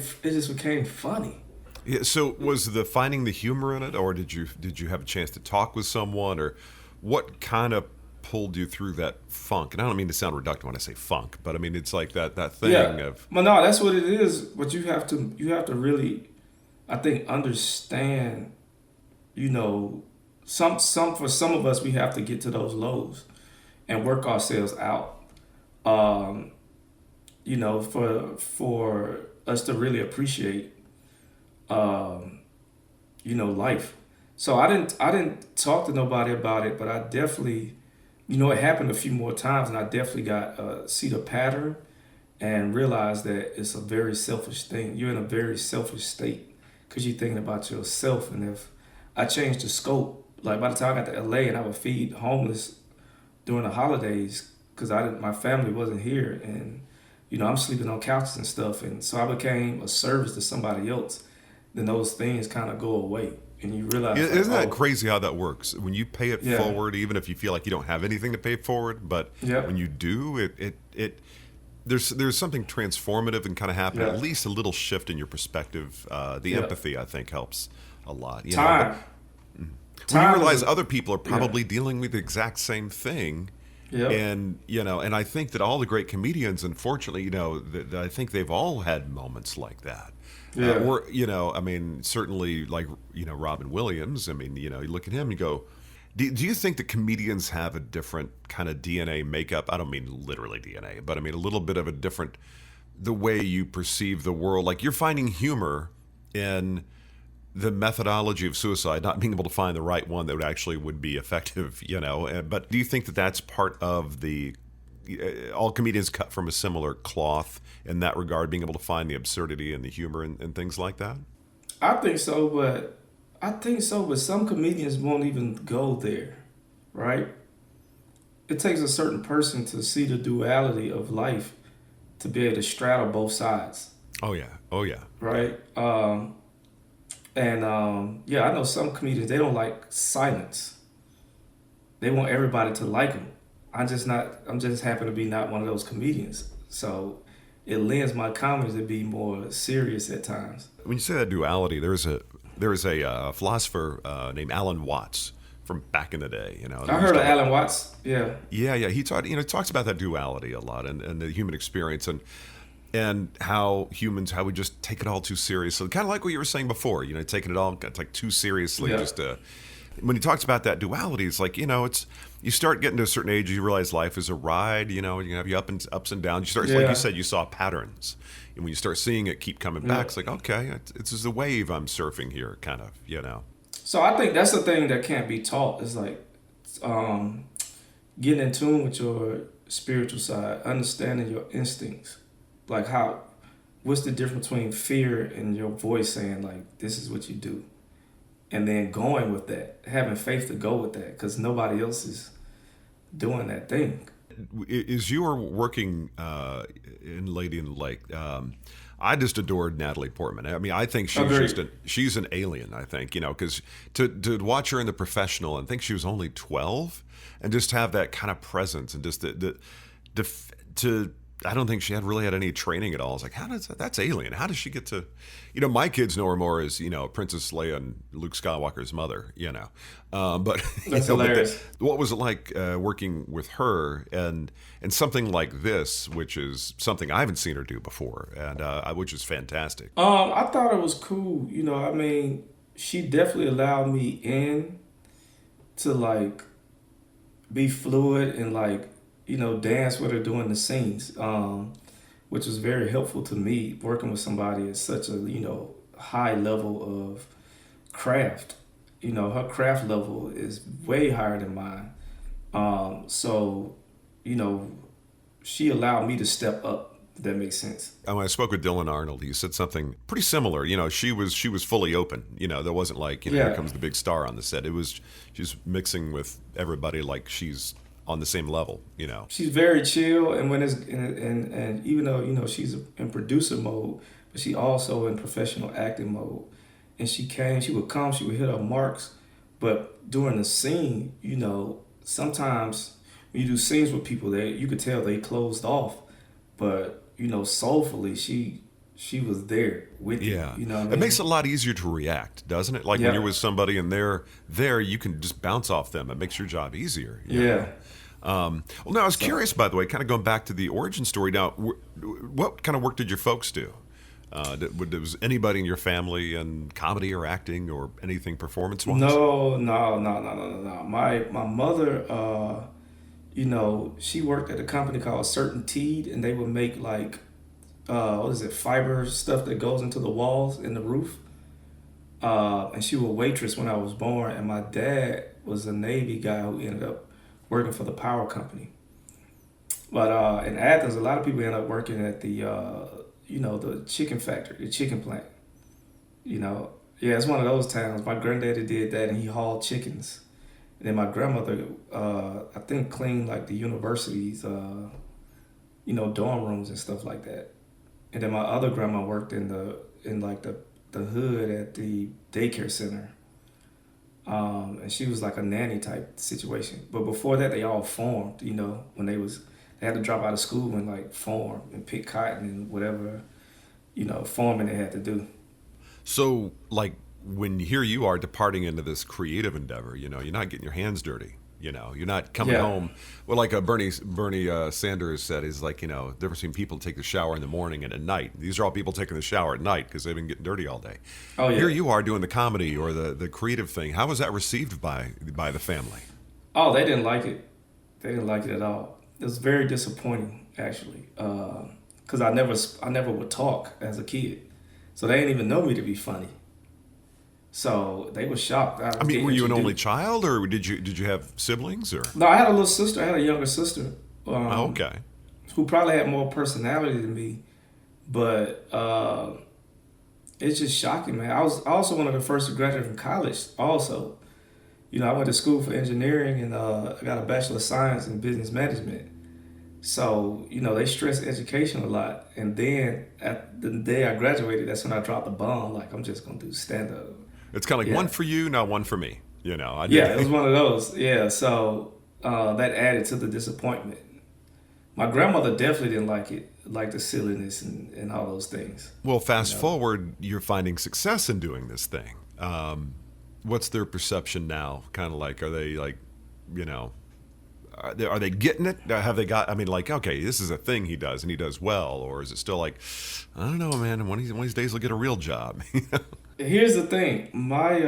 Speaker 1: funny.
Speaker 3: Yeah, so was the finding the humor in it, or did you have a chance to talk with someone, or what kind of pulled you through that funk? And I don't mean to sound reductive when I say funk, but I mean it's like that thing of.
Speaker 1: Well, no, that's what it is. But you have to really, I think, understand. For some of us, we have to get to those lows and work ourselves out. For us to really appreciate, life. So I didn't talk to nobody about it, but I definitely, it happened a few more times, and I definitely got see the pattern and realized that it's a very selfish thing. You're in a very selfish state because you're thinking about yourself. And if I changed the scope, like by the time I got to LA and I would feed homeless during the holidays because my family wasn't here, and I'm sleeping on couches and stuff, and so I became a service to somebody else, then those things kind of go away. And you realize,
Speaker 3: isn't that crazy how that works? When you pay it forward, even if you feel like you don't have anything to pay forward, but when you do, there's something transformative and kind of happen. At least a little shift in your perspective. The empathy, I think, helps a lot.
Speaker 1: Time.
Speaker 3: When you realize other people are probably dealing with the exact same thing. Yep. And and I think that all the great comedians, unfortunately, I think they've all had moments like that. I mean, certainly like Robin Williams. I mean, you look at him and you go, do you think that comedians have a different kind of DNA makeup? I don't mean literally DNA, but I mean a little bit of a different the way you perceive the world. Like you're finding humor in the methodology of suicide, not being able to find the right one that would be effective, But do you think that that's part of all comedians cut from a similar cloth in that regard, being able to find the absurdity and the humor and things like that?
Speaker 1: I think so, but some comedians won't even go there, right? It takes a certain person to see the duality of life to be able to straddle both sides.
Speaker 3: Oh yeah.
Speaker 1: Right? I know some comedians, they don't like silence. They want everybody to like them. I'm just happen to be not one of those comedians. So it lends my comedy to be more serious at times.
Speaker 3: When you say that duality, there is a philosopher named Alan Watts from back in the day.
Speaker 1: I heard of Alan Watts. Yeah.
Speaker 3: Yeah. He talks about that duality a lot and the human experience and how we just take it all too seriously. Kind of like what you were saying before, taking it all like too seriously. Yeah. When he talks about that duality, it's like, you start getting to a certain age, you realize life is a ride, you have your ups and downs. You start, like you said, you saw patterns. And when you start seeing it keep coming back, it's like, okay, it's just a wave I'm surfing here, kind of,
Speaker 1: So I think that's the thing that can't be taught. It's like getting in tune with your spiritual side, understanding your instincts. Like what's the difference between fear and your voice saying, like, this is what you do? And then going with that, having faith to go with that, because nobody else is doing that thing.
Speaker 3: Is your working in Lady in the Lake? I just adored Natalie Portman. I mean, I think she's an alien. I think because to watch her in The Professional and think she was only 12, and just have that kind of presence and just to. I don't think she really had any training at all. I was like, that's alien. How does she get to, my kids know her more as, Princess Leia and Luke Skywalker's mother, but
Speaker 1: that's hilarious.
Speaker 3: What was it like working with her and something like this, which is something I haven't seen her do before, and which is fantastic.
Speaker 1: I thought it was cool. She definitely allowed me in to be fluid and dance with her doing the scenes, which was very helpful to me, working with somebody at such a, high level of craft. Her craft level is way higher than mine. She allowed me to step up, if that makes sense.
Speaker 3: When I spoke with Dylan Arnold, he said something pretty similar. She was fully open. There wasn't like, here comes the big star on the set. She's mixing with everybody like she's on the same level,
Speaker 1: She's very chill, and when and even though she's in producer mode, but she also in professional acting mode. And she would hit her marks, But during the scene, sometimes when you do scenes with people, you could tell they closed off, but soulfully she was there with you.
Speaker 3: Yeah.
Speaker 1: You know what I mean?
Speaker 3: It makes it a lot easier to react, doesn't it? Like when you're with somebody and they're there, you can just bounce off them. It makes your job easier.
Speaker 1: Yeah.
Speaker 3: Well, now I was curious, by the way, kind of going back to the origin story. Now, what kind of work did your folks do? Was anybody in your family in comedy or acting or anything performance-wise?
Speaker 1: No. My mother, she worked at a company called Certainteed, and they would make like, fiber stuff that goes into the walls and the roof. And she was a waitress when I was born, and my dad was a Navy guy who ended up working for the power company. But in Athens, a lot of people end up working at the the chicken factory, the chicken plant. It's one of those towns. My granddaddy did that, and he hauled chickens. And then my grandmother, I think, cleaned like the university's, dorm rooms and stuff like that. And then my other grandma worked in the hood at the daycare center. And she was like a nanny type situation. But before that, they all farmed, when they had to drop out of school and like farm and pick cotton and whatever, farming they had to do.
Speaker 3: So like when here you are departing into this creative endeavor, you're not getting your hands dirty. You're not coming home. Well, like Bernie Sanders said, is like, the difference between people take the shower in the morning and at night. These are all people taking the shower at night because they've been getting dirty all day.
Speaker 1: Oh, yeah.
Speaker 3: Here you are doing the comedy or the creative thing. How was that received by the family?
Speaker 1: Oh, they didn't like it. They didn't like it at all. It was very disappointing, actually, because I never would talk as a kid, so they didn't even know me to be funny. So they were shocked.
Speaker 3: Were you an only child, or did you have siblings, or?
Speaker 1: No, I had a little sister. I had a younger sister.
Speaker 3: Okay.
Speaker 1: Who probably had more personality than me, but it's just shocking, man. I was also one of the first to graduate from college. Also, I went to school for engineering, and I got a Bachelor of Science in Business Management. So, they stress education a lot. And then at the day I graduated, that's when I dropped the bomb. Like, I'm just going to do stand-up.
Speaker 3: It's kind of like one for you, not one for me. It
Speaker 1: was one of those. Yeah, so that added to the disappointment. My grandmother definitely didn't like it, like the silliness and all those things.
Speaker 3: Well, fast forward, you're finding success in doing this thing. What's their perception now? Kind of like, are they like, are they getting it? Have they got, okay, this is a thing he does and he does well, or is it still like, I don't know, man, one of these days he'll get a real job?
Speaker 1: Here's the thing. My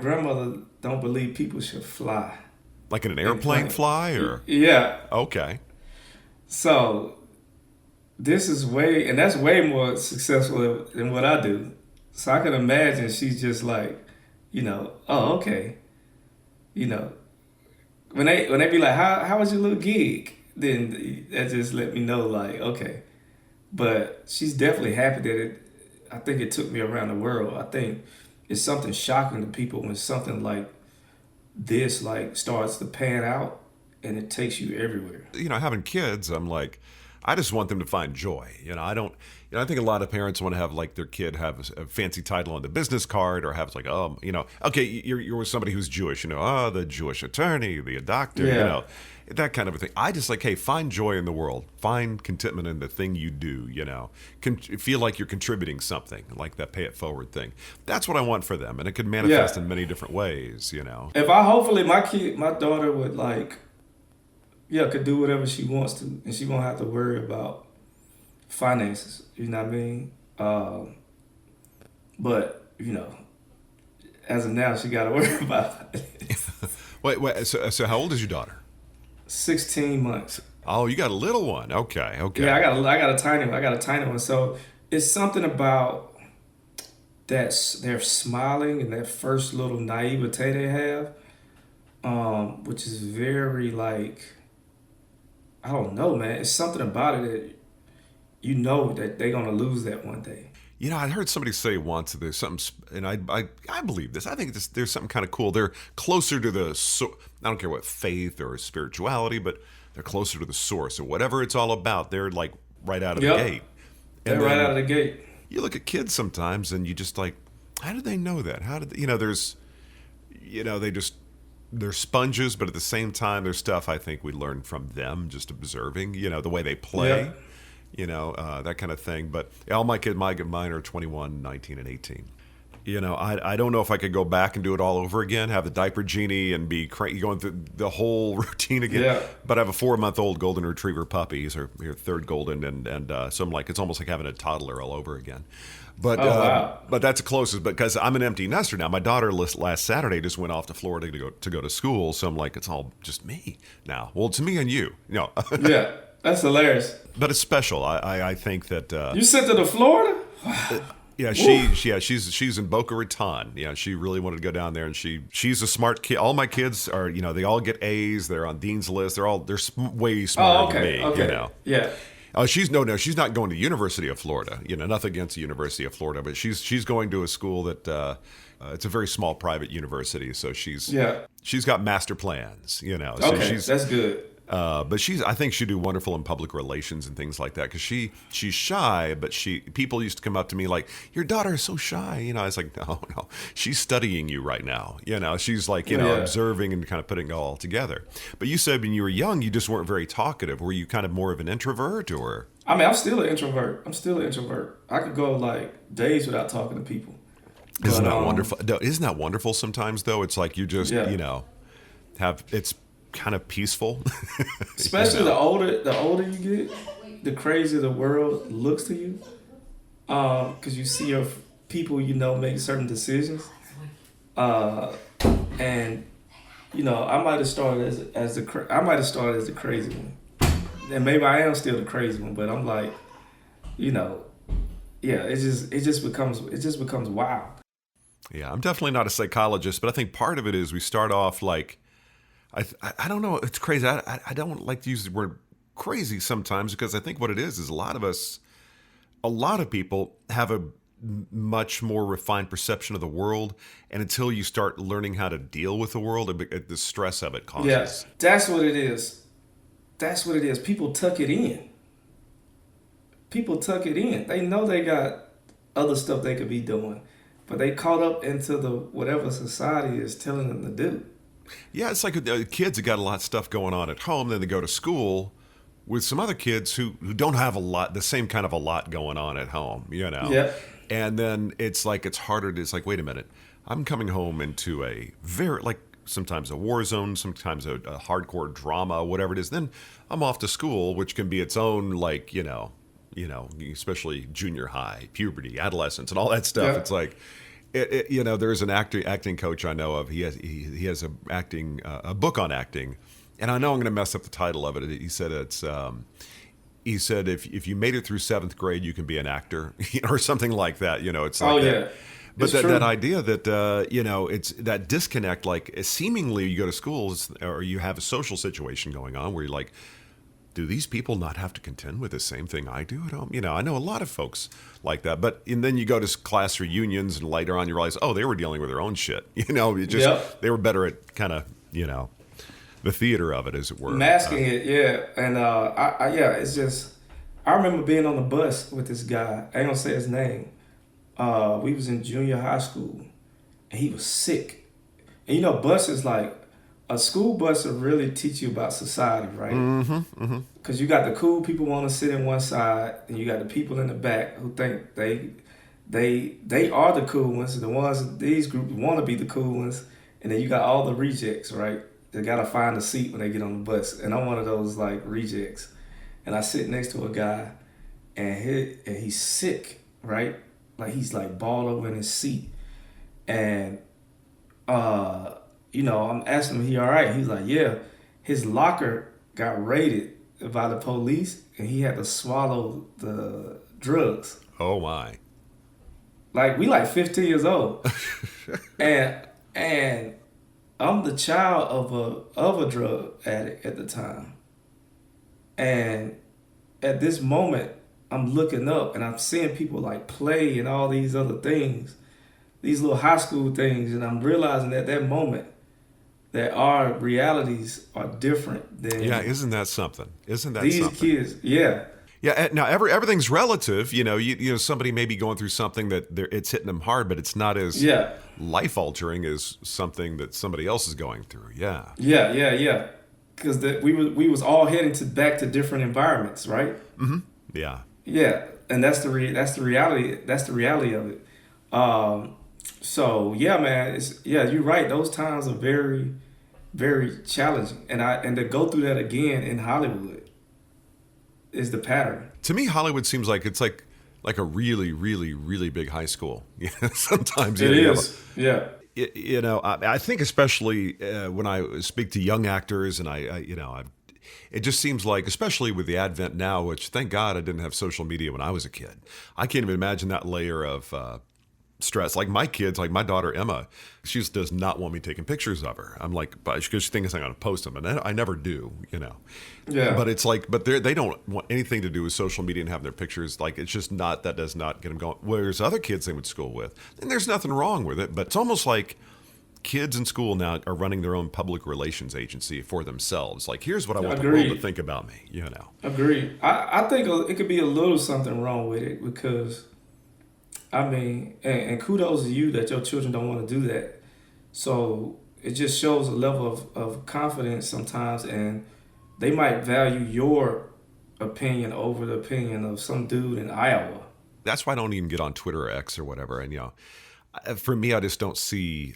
Speaker 1: grandmother don't believe people should fly.
Speaker 3: Like in an airplane fly, or?
Speaker 1: Yeah.
Speaker 3: Okay.
Speaker 1: So this is that's way more successful than what I do. So I can imagine she's just like, oh, okay. When they be like, how was your little gig? Then that just let me know, like, okay. But she's definitely happy that I think it took me around the world. I think it's something shocking to people when something like this like starts to pan out and it takes you everywhere.
Speaker 3: Having kids, I'm like, I just want them to find joy. I think a lot of parents want to have like their kid have a fancy title on the business card, or have like, okay, you're with somebody who's Jewish, the Jewish attorney, the doctor, that kind of a thing. I just like, hey, find joy in the world, find contentment in the thing you do, feel like you're contributing something, like that pay it forward thing. That's what I want for them, and it could manifest in many different ways,
Speaker 1: If hopefully my daughter would like, could do whatever she wants to, and she won't have to worry about finances, you know what I mean? But, as of now, she got to worry about it.
Speaker 3: Wait, so how old is your daughter?
Speaker 1: 16 months.
Speaker 3: Oh, you got a little one. Okay.
Speaker 1: Yeah, I got a tiny one. So it's something about that they're smiling and that first little naivete they have, which is very like, I don't know, man. It's something about it that that they're gonna lose that one day.
Speaker 3: I heard somebody say once that there's something, and I believe this. I think there's something kind of cool. They're closer to I don't care what faith or spirituality, but they're closer to the source, or whatever it's all about. They're like right out of the gate.
Speaker 1: They're right out of the gate.
Speaker 3: You look at kids sometimes, and you just like, how did they know that? How did there's they're sponges, but at the same time, there's stuff I think we learn from them just observing, the way they play, that kind of thing. But all mine are 21, 19, and 18. I don't know if I could go back and do it all over again, have the diaper genie and be going through the whole routine again. Yeah. But I have a 4-month-old golden retriever puppy. He's her third golden, and so I'm like, it's almost like having a toddler all over again. But wow. But that's the closest, because I'm an empty nester now. My daughter last Saturday just went off to Florida to go to school, so I'm like, it's all just me now. Well, it's me and you.
Speaker 1: Yeah, that's hilarious.
Speaker 3: But it's special. I think that
Speaker 1: you sent her to Florida.
Speaker 3: Yeah, she's in Boca Raton. Yeah, she really wanted to go down there, and she's a smart kid. All my kids are, they all get A's. They're on Dean's List. They're way smarter than me.
Speaker 1: Okay. Yeah.
Speaker 3: She's not going to the University of Florida. Nothing against the University of Florida, but she's going to a school that it's a very small private university. So she's got master plans. So
Speaker 1: okay, that's good.
Speaker 3: But I think she'd do wonderful in public relations and things like that, because she's shy, but people used to come up to me like, your daughter is so shy. I was like, no, she's studying you right now. She's like, observing and kind of putting it all together. But you said when you were young, you just weren't very talkative. Were you kind of more of an introvert, or?
Speaker 1: I mean, I'm still an introvert. I could go like days without talking to people.
Speaker 3: Isn't that wonderful? Isn't that wonderful sometimes though? It's like you just, it's kind of peaceful.
Speaker 1: Especially the older you get, the crazier the world looks to you, because you see your people make certain decisions, and I might have started as the crazy one, and maybe I am still the crazy one, but I'm like, it just becomes wow.
Speaker 3: Yeah, I'm definitely not a psychologist, but I think part of it is we start off like, I don't know. It's crazy. I don't like to use the word crazy sometimes, because I think what it is a lot of people have a much more refined perception of the world, and until you start learning how to deal with the world, the stress of it causes.
Speaker 1: Yeah, that's what it is. People tuck it in. They know they got other stuff they could be doing, but they caught up into the whatever society is telling them to do.
Speaker 3: Yeah, it's like kids have got a lot of stuff going on at home. Then they go to school with some other kids who don't have the same kind of a lot going on at home,
Speaker 1: Yeah.
Speaker 3: And then it's like, it's harder it's like, wait a minute, I'm coming home into a very, like, sometimes a war zone, sometimes a hardcore drama, whatever it is. Then I'm off to school, which can be its own, like, especially junior high, puberty, adolescence, and all that stuff. Yeah. It's like, there's an acting coach I know of. He has a book on acting, and I know I'm going to mess up the title of it. He said if you made it through 7th grade, you can be an actor, or something like that. It's like that. But that idea that it's that disconnect. Like, seemingly you go to schools or you have a social situation going on where you're like, do these people not have to contend with the same thing I do at home? I know a lot of folks like that, and then you go to class reunions, and later on you realize, they were dealing with their own shit. They were better at kind of, the theater of it, as it were.
Speaker 1: Masking it, yeah. And it's just, I remember being on the bus with this guy. I ain't gonna say his name. We was in junior high school, and he was sick. And buses, like, a school bus will really teach you about society, right?
Speaker 3: Mm-hmm.
Speaker 1: Because you got the cool people want to sit in one side, and you got the people in the back who think they are the cool ones. The ones, these groups want to be the cool ones, and then you got all the rejects, right? They got to find a seat when they get on the bus, and I'm one of those, like, rejects. And I sit next to a guy, and he's sick, right? Like, he's like balled over in his seat, and I'm asking him, he all right? He's like, yeah. His locker got raided by the police, and he had to swallow the drugs.
Speaker 3: Oh my!
Speaker 1: Like, we like 15 years old, and I'm the child of a drug addict at the time, and at this moment, I'm looking up and I'm seeing people like play and all these other things, these little high school things, and I'm realizing at that moment that our realities are different than
Speaker 3: isn't that something?
Speaker 1: These kids, yeah.
Speaker 3: Yeah. Now everything's relative. You know, somebody may be going through something that it's hitting them hard, but it's not as life altering as something that somebody else is going through. Yeah.
Speaker 1: Yeah. Because we was all heading back to different environments, right?
Speaker 3: Mm-hmm. Yeah.
Speaker 1: Yeah, and that's the reality. That's the reality of it. So yeah, man, you're right. Those times are very, very challenging, and to go through that again in Hollywood is the pattern.
Speaker 3: To me, Hollywood seems like it's like a really, really, really big high school. Yeah, sometimes
Speaker 1: it is. Yeah.
Speaker 3: I think especially when I speak to young actors, and it just seems like, especially with the advent now, which thank God I didn't have social media when I was a kid. I can't even imagine that layer of stress. Like my kids, like my daughter Emma, she just does not want me taking pictures of her. I'm like, because she thinks I'm going to post them, and I never do, Yeah. But it's like, they don't want anything to do with social media and having their pictures. Like, it's just not, that does not get them going. Whereas other kids they went to school with, and there's nothing wrong with it, but it's almost like kids in school now are running their own public relations agency for themselves. Like, here's what I want the world to think about me,
Speaker 1: Agreed. I think it could be a little something wrong with it because, I mean, and kudos to you that your children don't want to do that. So it just shows a level of confidence sometimes, and they might value your opinion over the opinion of some dude in Iowa.
Speaker 3: That's why I don't even get on Twitter or X or whatever. And, for me, I just don't see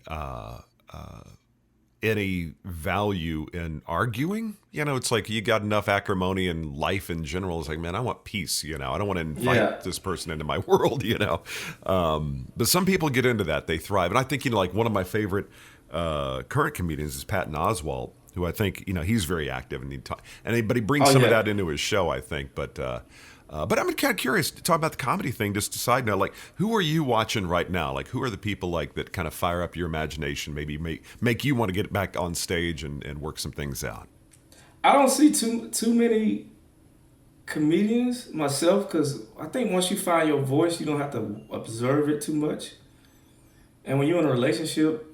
Speaker 3: any value in arguing. It's like you got enough acrimony in life in general. It's like, man, I want peace. I don't want to invite this person into my world. But some people get into that; they thrive. And I think like one of my favorite current comedians is Patton Oswalt, who I think he's very active and but he brings some of that into his show, I think. But I'm kind of curious to talk about the comedy thing. Just a side note, like, who are you watching right now? Like, who are the people like that kind of fire up your imagination? Maybe make you want to get back on stage and work some things out.
Speaker 1: I don't see too many comedians myself, because I think once you find your voice, you don't have to observe it too much. And when you're in a relationship,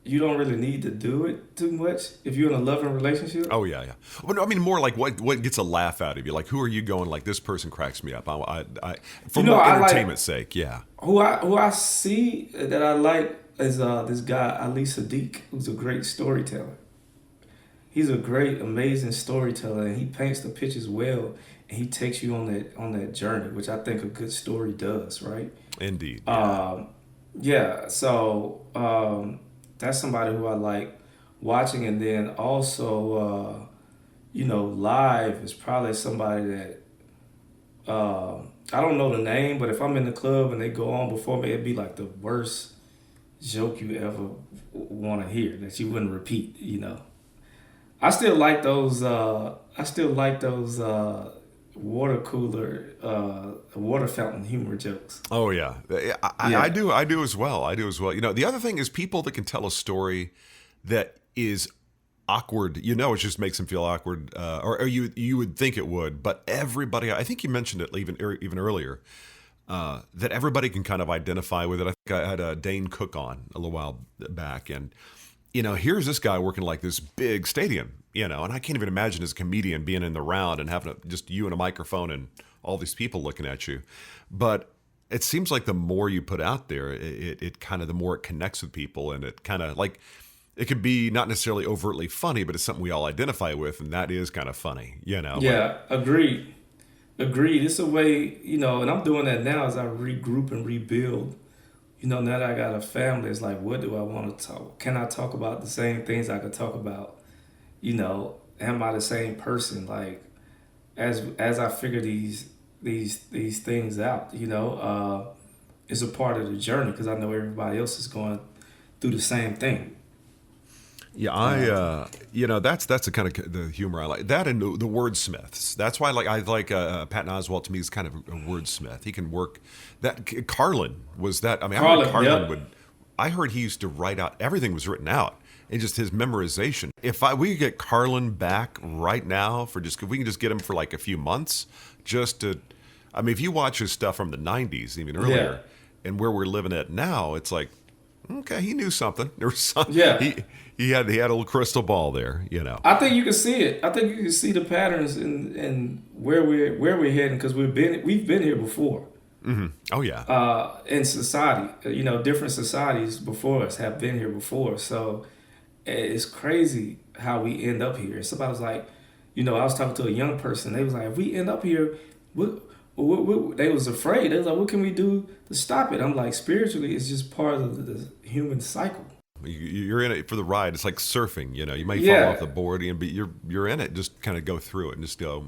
Speaker 1: you don't really need to do it too much if you're in a loving relationship.
Speaker 3: Oh, yeah. Well, no, I mean, more like what gets a laugh out of you? Like, who are you going, like, this person cracks me up? For more entertainment's sake, yeah.
Speaker 1: Who I see that I like is this guy, Ali Sadiq, who's a great storyteller. He's a great, amazing storyteller, and he paints the pictures well, and he takes you on that journey, which I think a good story does, right?
Speaker 3: Indeed.
Speaker 1: So that's somebody who I like watching. And then also, live is probably somebody that, I don't know the name, but if I'm in the club and they go on before me, it'd be like the worst joke you ever want to hear that you wouldn't repeat, I still like those water cooler, water fountain humor jokes.
Speaker 3: Oh yeah, I do as well. The other thing is people that can tell a story that is awkward. It just makes them feel awkward, or you would think it would. But everybody, I think you mentioned it even earlier, that everybody can kind of identify with it. I think I had Dane Cook on a little while back, and here's this guy working like this big stadium, and I can't even imagine as a comedian being in the round and having just you and a microphone and all these people looking at you. But it seems like the more you put out there, it kind of, the more it connects with people, and it kind of like, it could be not necessarily overtly funny, but it's something we all identify with, and that is kind of funny,
Speaker 1: Yeah, agreed. It's a way, and I'm doing that now as I regroup and rebuild. Now that I got a family, it's like, what do I want to talk? Can I talk about the same things I could talk about? Am I the same person? Like, as I figure these things out, it's a part of the journey, because I know everybody else is going through the same thing.
Speaker 3: Yeah, that's the kind of the humor I like. That and the wordsmiths. That's why I like Patton Oswalt. To me, is kind of a wordsmith. He can work. That Carlin was that. I mean, Carlin would. I heard he used to write out, everything was written out, and just his memorization. If we could get Carlin back right now if we can just get him for like a few months, if you watch his stuff from the 90s, even earlier, and where we're living at now, it's like, Okay, he knew something. There was some.
Speaker 1: Yeah.
Speaker 3: He had a little crystal ball there. You know.
Speaker 1: I think you can see it. I think you can see the patterns in where we're heading because we've been here before.
Speaker 3: Mm-hmm. Oh yeah.
Speaker 1: In society, different societies before us have been here before. So it's crazy how we end up here. Somebody was like, I was talking to a young person. They was like, if we end up here, they was afraid. They was like, what can we do to stop it? I'm like, spiritually, it's just part of the human cycle.
Speaker 3: You're in it for the ride. It's like surfing. You may fall off the board, but you're in it. Just kind of go through it and just go.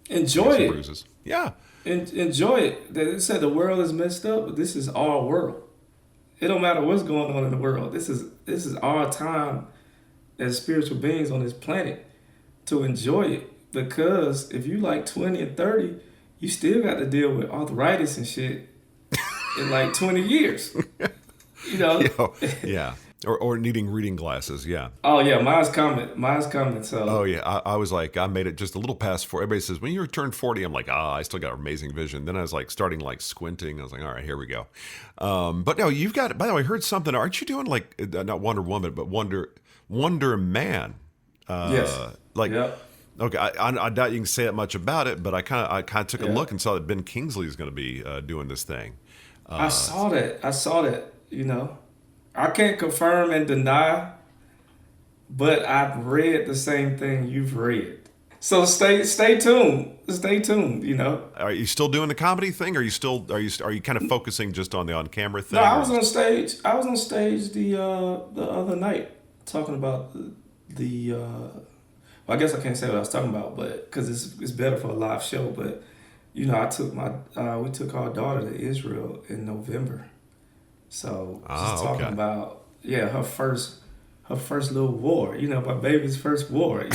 Speaker 1: Enjoy it.
Speaker 3: Bruises. Yeah.
Speaker 1: Enjoy it. They said the world is messed up, but this is our world. It don't matter what's going on in the world. This is our time as spiritual beings on this planet to enjoy it. Because if you like 20 and 30, you still got to deal with arthritis and shit in like 20 years.
Speaker 3: Yeah. Or needing reading glasses, yeah.
Speaker 1: Oh yeah, mine's coming. So.
Speaker 3: Oh yeah, I was like, I made it just a little past 40. Everybody says when you turn 40, I'm like, I still got amazing vision. Then I was like starting like squinting. I was like, all right, here we go. But no, you've got. By the way, I heard something. Aren't you doing like not Wonder Woman, but Wonder Man?
Speaker 1: Yes.
Speaker 3: Yep. Okay, I doubt you can say that much about it, but I kind of took a look and saw that Ben Kingsley is going to be doing this thing.
Speaker 1: I saw that. I can't confirm and deny, but I've read the same thing you've read. So stay tuned. Stay tuned.
Speaker 3: Are you still doing the comedy thing? Or are you kind of focusing just on the on camera thing?
Speaker 1: No, I was on stage. I was on stage the other night talking about the. Well, I guess I can't say what I was talking about, but because it's better for a live show. But I took we took our daughter to Israel in November. So just talking about her first little war, my baby's first war,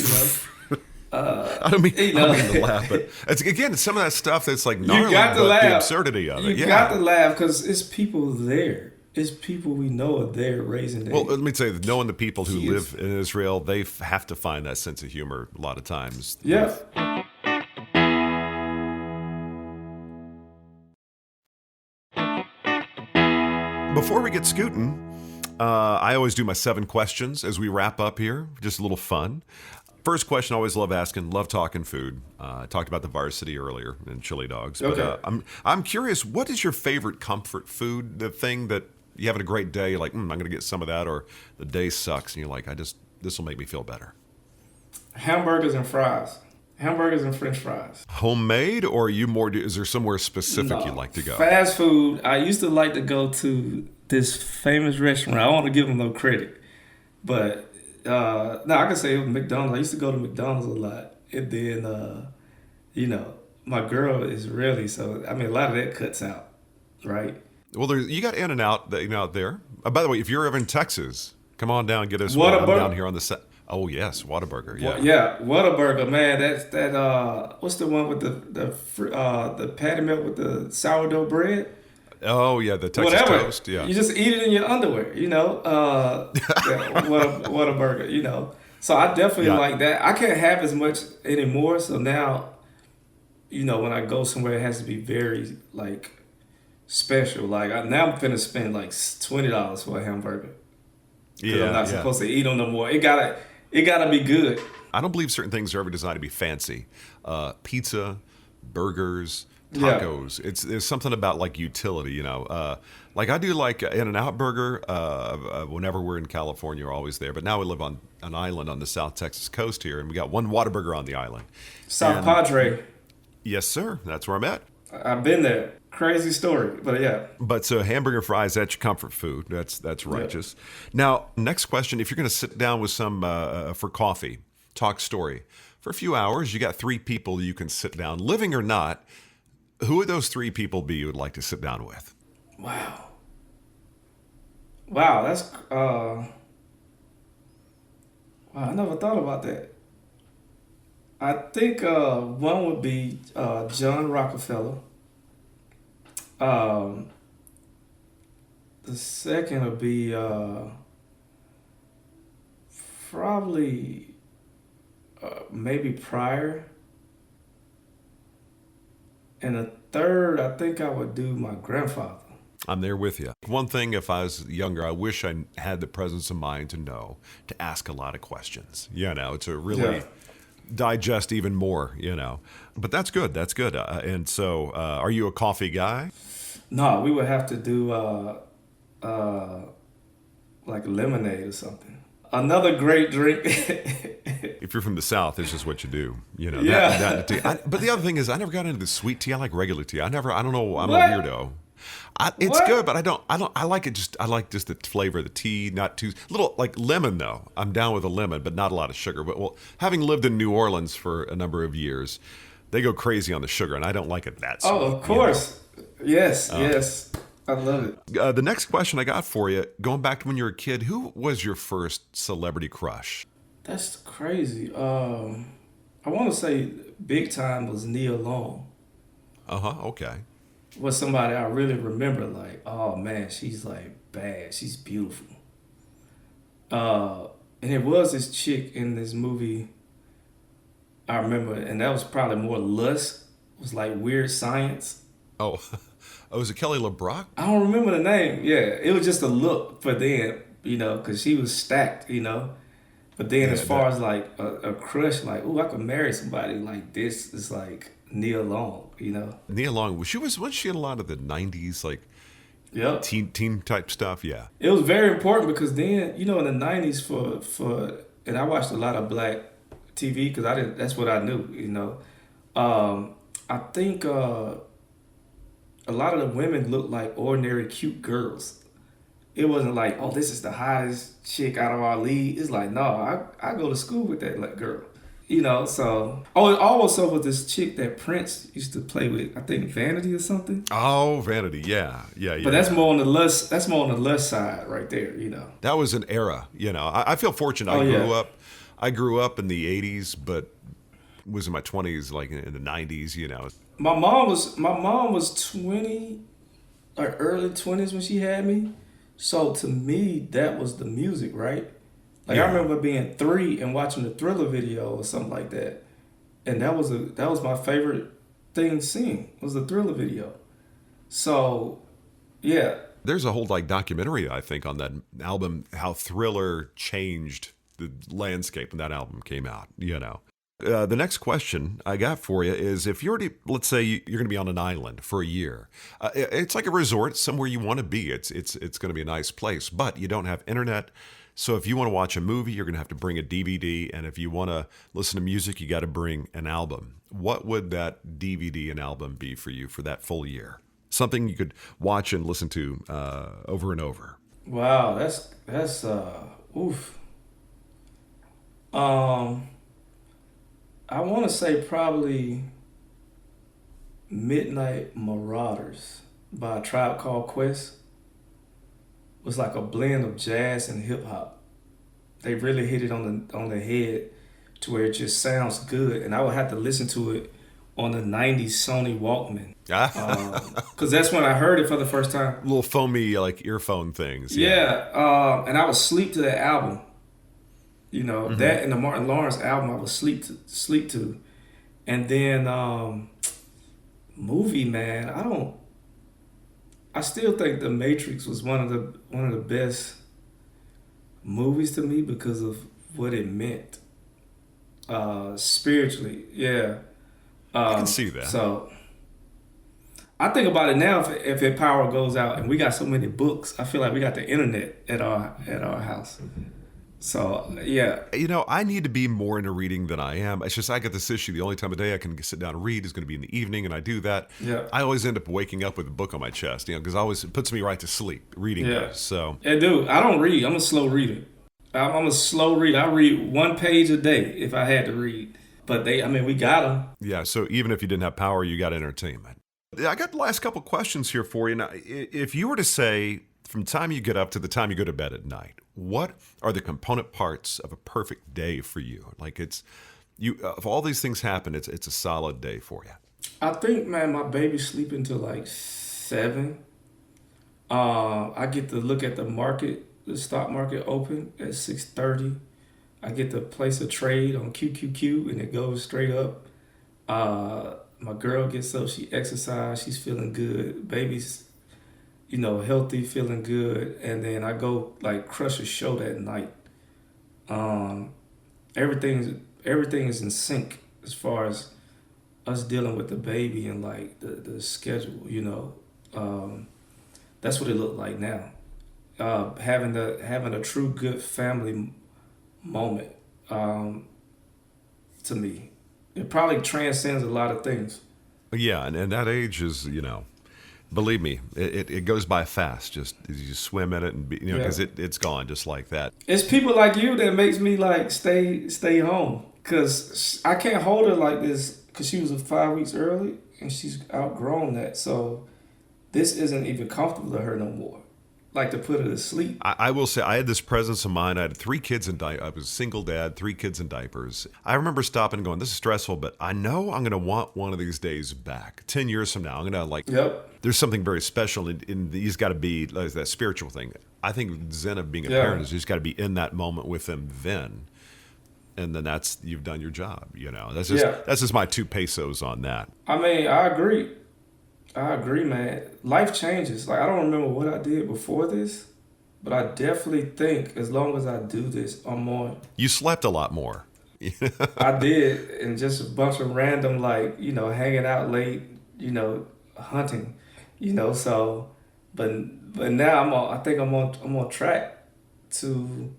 Speaker 3: I don't mean to laugh, but it's some of that stuff that's like gnarly,
Speaker 1: you got to
Speaker 3: but
Speaker 1: laugh.
Speaker 3: The absurdity of it.
Speaker 1: You got to laugh because it's people there. It's people we know are there raising their.
Speaker 3: Well, let me say, knowing the people who
Speaker 1: kids.
Speaker 3: live in Israel, they have to find that sense of humor a lot of times.
Speaker 1: Yeah.
Speaker 3: Before we get scooting, I always do my 7 questions as we wrap up here. Just a little fun. First question, I always love asking, love talking food. I talked about the varsity earlier and chili dogs. But
Speaker 1: Okay.
Speaker 3: I'm curious, what is your favorite comfort food? The thing that you having a great day, you're like, I'm going to get some of that, or the day sucks, and you're like, this will make me feel better.
Speaker 1: Hamburgers and fries. Hamburgers and French fries.
Speaker 3: Homemade, or are you more? Is there somewhere specific you'd like to go?
Speaker 1: Fast food. I used to like to go to this famous restaurant. I don't want to give them no credit, but no, I can say it was McDonald's. I used to go to McDonald's a lot, and then my girl is really so. I mean, a lot of that cuts out, right?
Speaker 3: Well, you got In and Out out there. By the way, if you're ever in Texas, come on down and get us
Speaker 1: Whataburger?
Speaker 3: one down here on the set. Oh yes, Whataburger. Yeah.
Speaker 1: Yeah, Whataburger, man. That's that. What's the one with the patty melt with the sourdough bread?
Speaker 3: Oh yeah, the Texas
Speaker 1: Whatever.
Speaker 3: toast. Yeah.
Speaker 1: You just eat it in your underwear, Whataburger, So I definitely like that. I can't have as much anymore. So now, when I go somewhere, it has to be very like special. Like now I'm finna spend like $20 for a hamburger.
Speaker 3: Yeah.
Speaker 1: I'm not supposed to eat them no more. It gotta be good.
Speaker 3: I don't believe certain things are ever designed to be fancy. Pizza, burgers, tacos. Yeah. There's something about like utility, like I do like In-N-Out Burger. Whenever we're in California, we're always there. But now we live on an island on the South Texas coast here, and we got one Whataburger on the island.
Speaker 1: South Padre.
Speaker 3: Yes, sir. That's where I'm at.
Speaker 1: I've been there. Crazy story, but yeah.
Speaker 3: But so hamburger fries, that's your comfort food. That's righteous. Yeah. Now, next question: if you're going to sit down with some for coffee, talk story for a few hours, you got 3 people you can sit down, living or not. Who would those 3 people be you would like to sit down with?
Speaker 1: Wow, that's wow. I never thought about that. I think one would be John Rockefeller. The second would be probably maybe Pryor. And the third, I think I would do my grandfather.
Speaker 3: I'm there with you. One thing, if I was younger, I wish I had the presence of mind to know to ask a lot of questions, to really digest even more, But that's good. That's good. And so, are you a coffee guy?
Speaker 1: No, we would have to do like lemonade or something. Another great drink.
Speaker 3: If you're from the South, it's just what you do,
Speaker 1: Yeah.
Speaker 3: That tea. But the other thing is, I never got into the sweet tea. I like regular tea. I don't know. I'm
Speaker 1: What?
Speaker 3: a weirdo. It's
Speaker 1: What?
Speaker 3: good, but I like it I like just the flavor of the tea, not too, little, like lemon though. I'm down with a lemon, but not a lot of sugar. But having lived in New Orleans for a number of years, they go crazy on the sugar, and I don't like it that sweet.
Speaker 1: Oh, of course. Yes. I love it.
Speaker 3: The next question I got for you, going back to when you were a kid, who was your first celebrity crush?
Speaker 1: That's crazy. I want to say big time was Nia Long.
Speaker 3: Okay.
Speaker 1: Was somebody I really remember, like, oh man, she's like bad. She's beautiful. And it was this chick in this movie I remember, and that was probably more lust. It was like Weird Science.
Speaker 3: Oh, was it Kelly LeBrock?
Speaker 1: I don't remember the name. Yeah, it was just a look for then, because she was stacked, But then as far as like a crush, like, ooh, I could marry somebody like this, is like Nia Long,
Speaker 3: Nia Long, wasn't she in a lot of the 90s, like
Speaker 1: Yep.
Speaker 3: teen type stuff? Yeah.
Speaker 1: It was very important because then, in the 90s and I watched a lot of black TV because that's what I knew, I think a lot of the women looked like ordinary cute girls. It wasn't like, oh, this is the hottest chick out of our league. It's like, no, I go to school with that girl. So. Oh, it also was this chick that Prince used to play with, I think Vanity or something.
Speaker 3: Oh, Vanity, yeah.
Speaker 1: But that's more on the lust. That's more on the lust side, right there.
Speaker 3: That was an era. I feel fortunate. I grew up in the 80s, but was in my 20s, like in the 90s.
Speaker 1: My mom was 20, or early 20s when she had me. So to me, that was the music, right? Like I remember being 3 and watching the Thriller video or something like that, and that was my favorite thing seeing was the Thriller video. So, yeah.
Speaker 3: There's a whole like documentary I think on that album, how Thriller changed the landscape when that album came out. The next question I got for you is, if let's say you're going to be on an island for a year, it's like a resort, somewhere you want to be. It's going to be a nice place, but you don't have internet. So if you want to watch a movie, you're going to have to bring a DVD. And if you want to listen to music, you got to bring an album. What would that DVD and album be for you for that full year? Something you could watch and listen to over and over.
Speaker 1: Wow, that's oof. I want to say probably Midnight Marauders by a Tribe Called Quest. Was like a blend of jazz and hip hop. They really hit it on the head to where it just sounds good, and I would have to listen to it on the 90s Sony Walkman. Because that's when I heard it for the first time.
Speaker 3: Little foamy like earphone things.
Speaker 1: Yeah, and I would sleep to that album. That and the Martin Lawrence album I would sleep to. And then movie, man, I still think The Matrix was one of the best movies to me because of what it meant spiritually. Yeah,
Speaker 3: I can see that.
Speaker 1: So I think about it now. If that power goes out and we got so many books, I feel like we got the internet at our house. So, yeah.
Speaker 3: I need to be more into reading than I am. It's just I got this issue. The only time of day I can sit down and read is going to be in the evening, and I do that.
Speaker 1: Yeah.
Speaker 3: I always end up waking up with a book on my chest, because it puts me right to sleep, reading does. So.
Speaker 1: Yeah, dude, I don't read. I'm a slow reader. I'm a slow reader. I read 1 page a day if I had to read. But we got them.
Speaker 3: Yeah, so even if you didn't have power, you got entertainment. I got the last couple questions here for you. Now, if you were to say, from the time you get up to the time you go to bed at night, what are the component parts of a perfect day for you? Like if all these things happen, it's a solid day for you.
Speaker 1: I think, man, my baby's sleeping till like 7. I get to look at the stock market open at 6:30. I get to place a trade on QQQ and it goes straight up. My girl gets up, she exercises, she's feeling good. Baby's, healthy, feeling good, and then I go like crush a show that night. Um, everything is in sync as far as us dealing with the baby and like the schedule. That's what it looked like now. Having a true good family moment, to me, it probably transcends a lot of things.
Speaker 3: Yeah, and that age is, believe me, it goes by fast. Just you swim in it, and because it's gone just like that.
Speaker 1: It's people like you that makes me like stay home, because I can't hold her like this because she was 5 weeks early and she's outgrown that. So this isn't even comfortable to her no more. Like to put her to sleep.
Speaker 3: I will say I had this presence of mind. I had 3 kids in I was a single dad, 3 kids in diapers. I remember stopping and going, this is stressful, but I know I'm going to want one of these days back. 10 years from now, I'm going to
Speaker 1: Yep.
Speaker 3: There's something very special in these got to be like that spiritual thing. I think Zen of being a parent is you just got to be in that moment with them then. And then you've done your job, That's just my 2 pesos on that.
Speaker 1: I mean, I agree, man. Life changes. Like, I don't remember what I did before this, but I definitely think as long as I do this, I'm on.
Speaker 3: You slept a lot more.
Speaker 1: I did, and just a bunch of random, like, hanging out late, hunting, so, but now I think I'm on track to,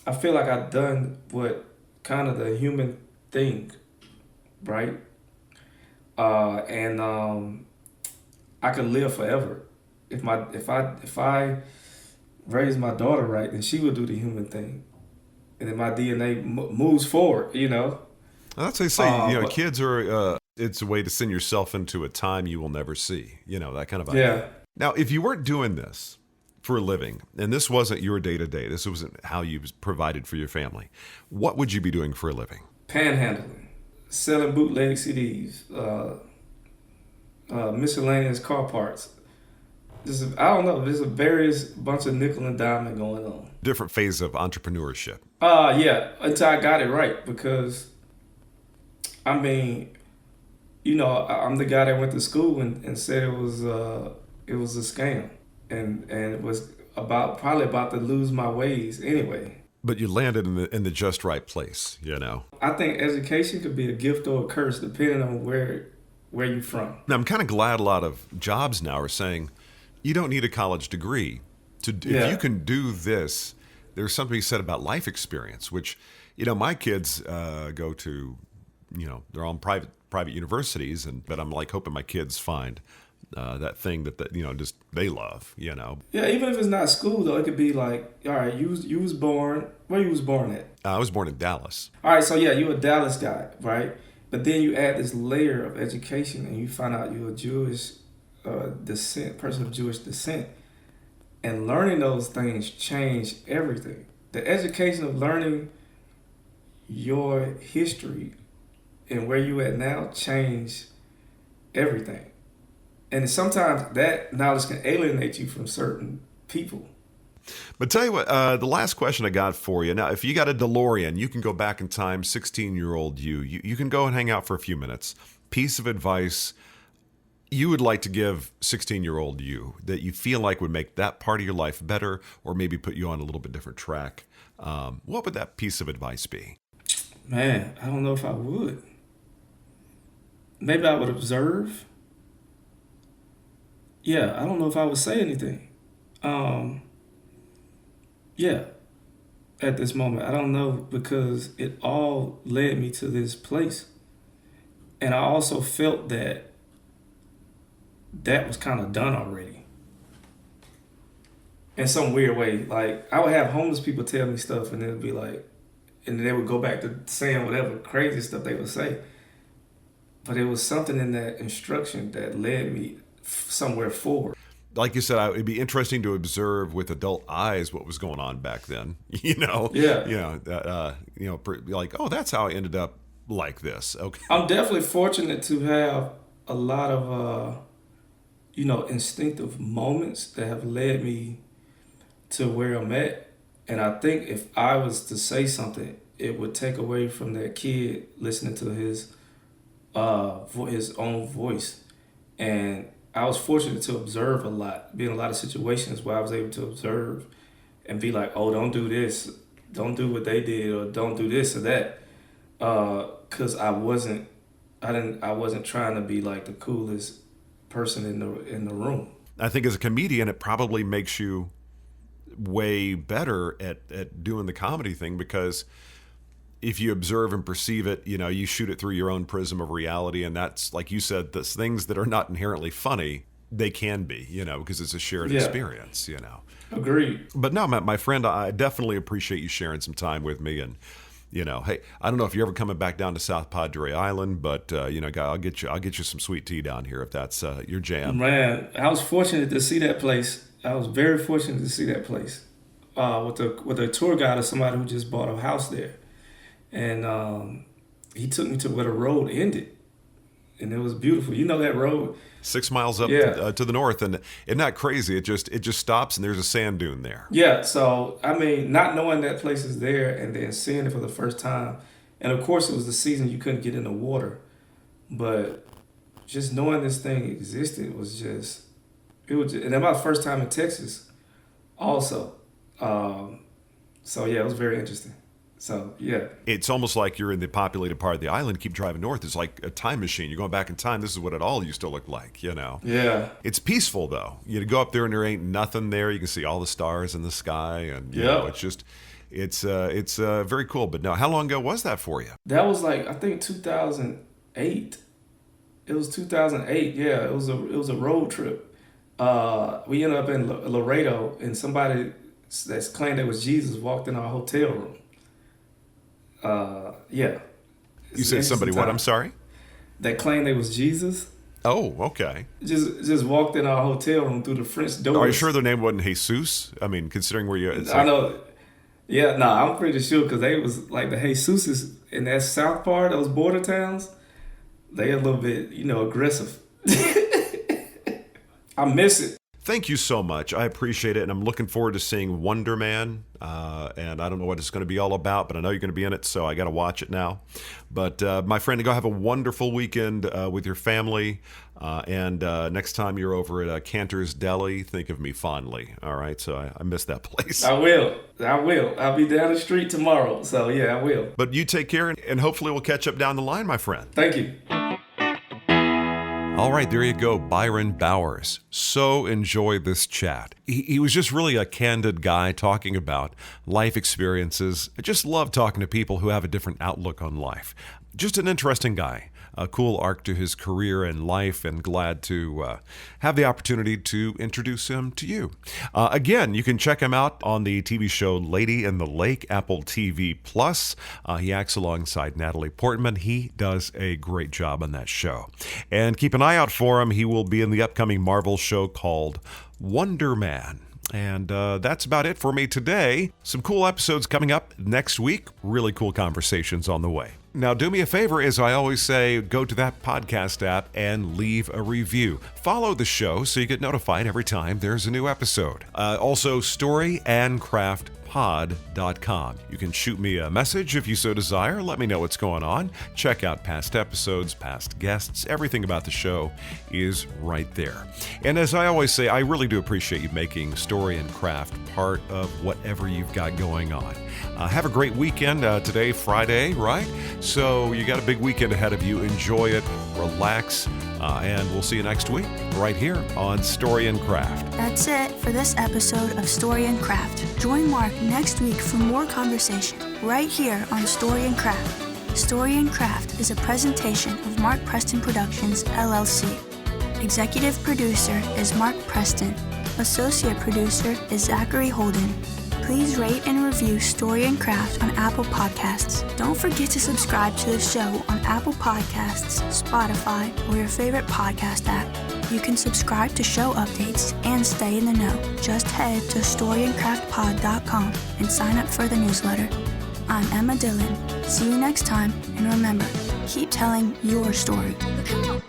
Speaker 1: I feel like I've done what kind of the human thing, right? And I could live forever. If I raise my daughter right, then she will do the human thing, and then my DNA moves forward.
Speaker 3: That's what they say. Kids are. It's a way to send yourself into a time you will never see. That kind of idea.
Speaker 1: Yeah.
Speaker 3: Now, if you weren't doing this for a living, and this wasn't your day to day, this wasn't how you provided for your family, what would you be doing for a living?
Speaker 1: Panhandling, selling bootleg CDs. Miscellaneous car parts. I don't know. There's a various bunch of nickel and diamond going on.
Speaker 3: Different phase of entrepreneurship.
Speaker 1: Yeah, until I got it right, because I mean, I'm the guy that went to school and said it was a scam, and it was probably about to lose my ways anyway.
Speaker 3: But you landed in the just right place,
Speaker 1: I think education could be a gift or a curse depending on where you're from.
Speaker 3: Now, I'm kind of glad a lot of jobs now are saying you don't need a college degree if you can do this. There's something said about life experience, which, my kids go to, they're on private universities, but I'm like hoping my kids find that thing that just they love, Yeah,
Speaker 1: even if it's not school though, it could be like, all right, you was born, where you was born at?
Speaker 3: I was born in Dallas.
Speaker 1: All right, so you're a Dallas guy, right? But then you add this layer of education and you find out you're a Jewish person of Jewish descent. And learning those things change everything. The education of learning your history and where you at now change everything. And sometimes that knowledge can alienate you from certain people.
Speaker 3: But tell you what, the last question I got for you. Now, if you got a DeLorean, you can go back in time, 16-year-old you can go and hang out for a few minutes. Piece of advice you would like to give 16-year-old you that you feel like would make that part of your life better or maybe put you on a little bit different track. What would that piece of advice be?
Speaker 1: Man, I don't know if I would. Maybe I would observe. Yeah, I don't know if I would say anything. Yeah, at this moment. I don't know, because it all led me to this place. And I also felt that was kind of done already. In some weird way. Like, I would have homeless people tell me stuff and it'd be like, and they would go back to saying whatever crazy stuff they would say. But it was something in that instruction that led me somewhere forward.
Speaker 3: Like you said, it'd be interesting to observe with adult eyes what was going on back then.
Speaker 1: Yeah.
Speaker 3: Like, oh, that's how I ended up like this. Okay.
Speaker 1: I'm definitely fortunate to have a lot of, instinctive moments that have led me to where I'm at. And I think if I was to say something, it would take away from that kid listening to his own voice. And I was fortunate to observe a lot, be in a lot of situations where I was able to observe and be like, oh, don't do this, don't do what they did, or don't do this or that, because I wasn't trying to be like the coolest person in the room.
Speaker 3: I think as a comedian, it probably makes you way better at doing the comedy thing, because if you observe and perceive it, you shoot it through your own prism of reality. And that's, like you said, the things that are not inherently funny, they can be, because it's a shared experience,
Speaker 1: Agreed.
Speaker 3: But no, my friend, I definitely appreciate you sharing some time with me. And, hey, I don't know if you're ever coming back down to South Padre Island, but, I'll get you some sweet tea down here if that's your jam.
Speaker 1: Man, I was fortunate to see that place. I was very fortunate to see that place with a tour guide or somebody who just bought a house there. And he took me to where the road ended. And it was beautiful. You know that road?
Speaker 3: 6 miles up to the north. And isn't that crazy? It just stops and there's a sand dune there.
Speaker 1: Yeah. So, I mean, not knowing that place is there and then seeing it for the first time. And, of course, it was the season you couldn't get in the water. But just knowing this thing existed was just... and that was my first time in Texas also. So, yeah, it was very interesting. So, yeah.
Speaker 3: It's almost like you're in the populated part of the island, keep driving north. It's like a time machine. You're going back in time. This is what it all used to look like,
Speaker 1: Yeah.
Speaker 3: It's peaceful, though. You go up there and there ain't nothing there. You can see all the stars in the sky. And, you know, it's just, it's very cool. But no, how long ago was that for you?
Speaker 1: That was like, I think 2008. It was 2008. Yeah, it was a road trip. We ended up in Laredo, and somebody that's claimed it was Jesus walked in our hotel room. Yeah.
Speaker 3: You said somebody what? I'm sorry?
Speaker 1: That claimed they was Jesus.
Speaker 3: Oh, okay.
Speaker 1: Just walked in our hotel room through the French doors.
Speaker 3: Are you sure their name wasn't Jesus? I mean, considering where you're...
Speaker 1: I know. Yeah, no, I'm pretty sure, because they was like the Jesuses in that south part, those border towns, they a little bit, aggressive. I miss it.
Speaker 3: Thank you so much. I appreciate it, and I'm looking forward to seeing Wonder Man. And I don't know what it's going to be all about, but I know you're going to be in it, so I got to watch it now. But my friend, go have a wonderful weekend with your family. And next time you're over at Cantor's Deli, think of me fondly. All right, so I miss that place.
Speaker 1: I will. I'll be down the street tomorrow, so yeah, I will.
Speaker 3: But you take care, and hopefully we'll catch up down the line, my friend.
Speaker 1: Thank you.
Speaker 3: All right, there you go, Byron Bowers. So enjoyed this chat. He was just really a candid guy talking about life experiences. I just love talking to people who have a different outlook on life. Just an interesting guy. A cool arc to his career and life, and glad to have the opportunity to introduce him to you. Again, you can check him out on the TV show Lady in the Lake, Apple TV+. He acts alongside Natalie Portman. He does a great job on that show. And keep an eye out for him. He will be in the upcoming Marvel show called Wonder Man. And that's about it for me today. Some cool episodes coming up next week. Really cool conversations on the way. Now, do me a favor, as I always say, go to that podcast app and leave a review. Follow the show so you get notified every time there's a new episode. Also, storyandcraftpod.com. You can shoot me a message if you so desire. Let me know what's going on. Check out past episodes, past guests. Everything about the show is right there. And as I always say, I really do appreciate you making Story and Craft part of whatever you've got going on. Have a great weekend. Today, Friday, right? So you got a big weekend ahead of you. Enjoy it, relax, and we'll see you next week right here on Story and Craft.
Speaker 2: That's it for this episode of Story and Craft. Join Mark next week for more conversation right here on Story and Craft. Story and Craft is a presentation of Mark Preston Productions, LLC. Executive producer is Mark Preston. Associate producer is Zachary Holden. Please rate and review Story and Craft on Apple Podcasts. Don't forget to subscribe to the show on Apple Podcasts, Spotify, or your favorite podcast app. You can subscribe to show updates and stay in the know. Just head to storyandcraftpod.com and sign up for the newsletter. I'm Emma Dillon. See you next time, and remember, keep telling your story. Come on.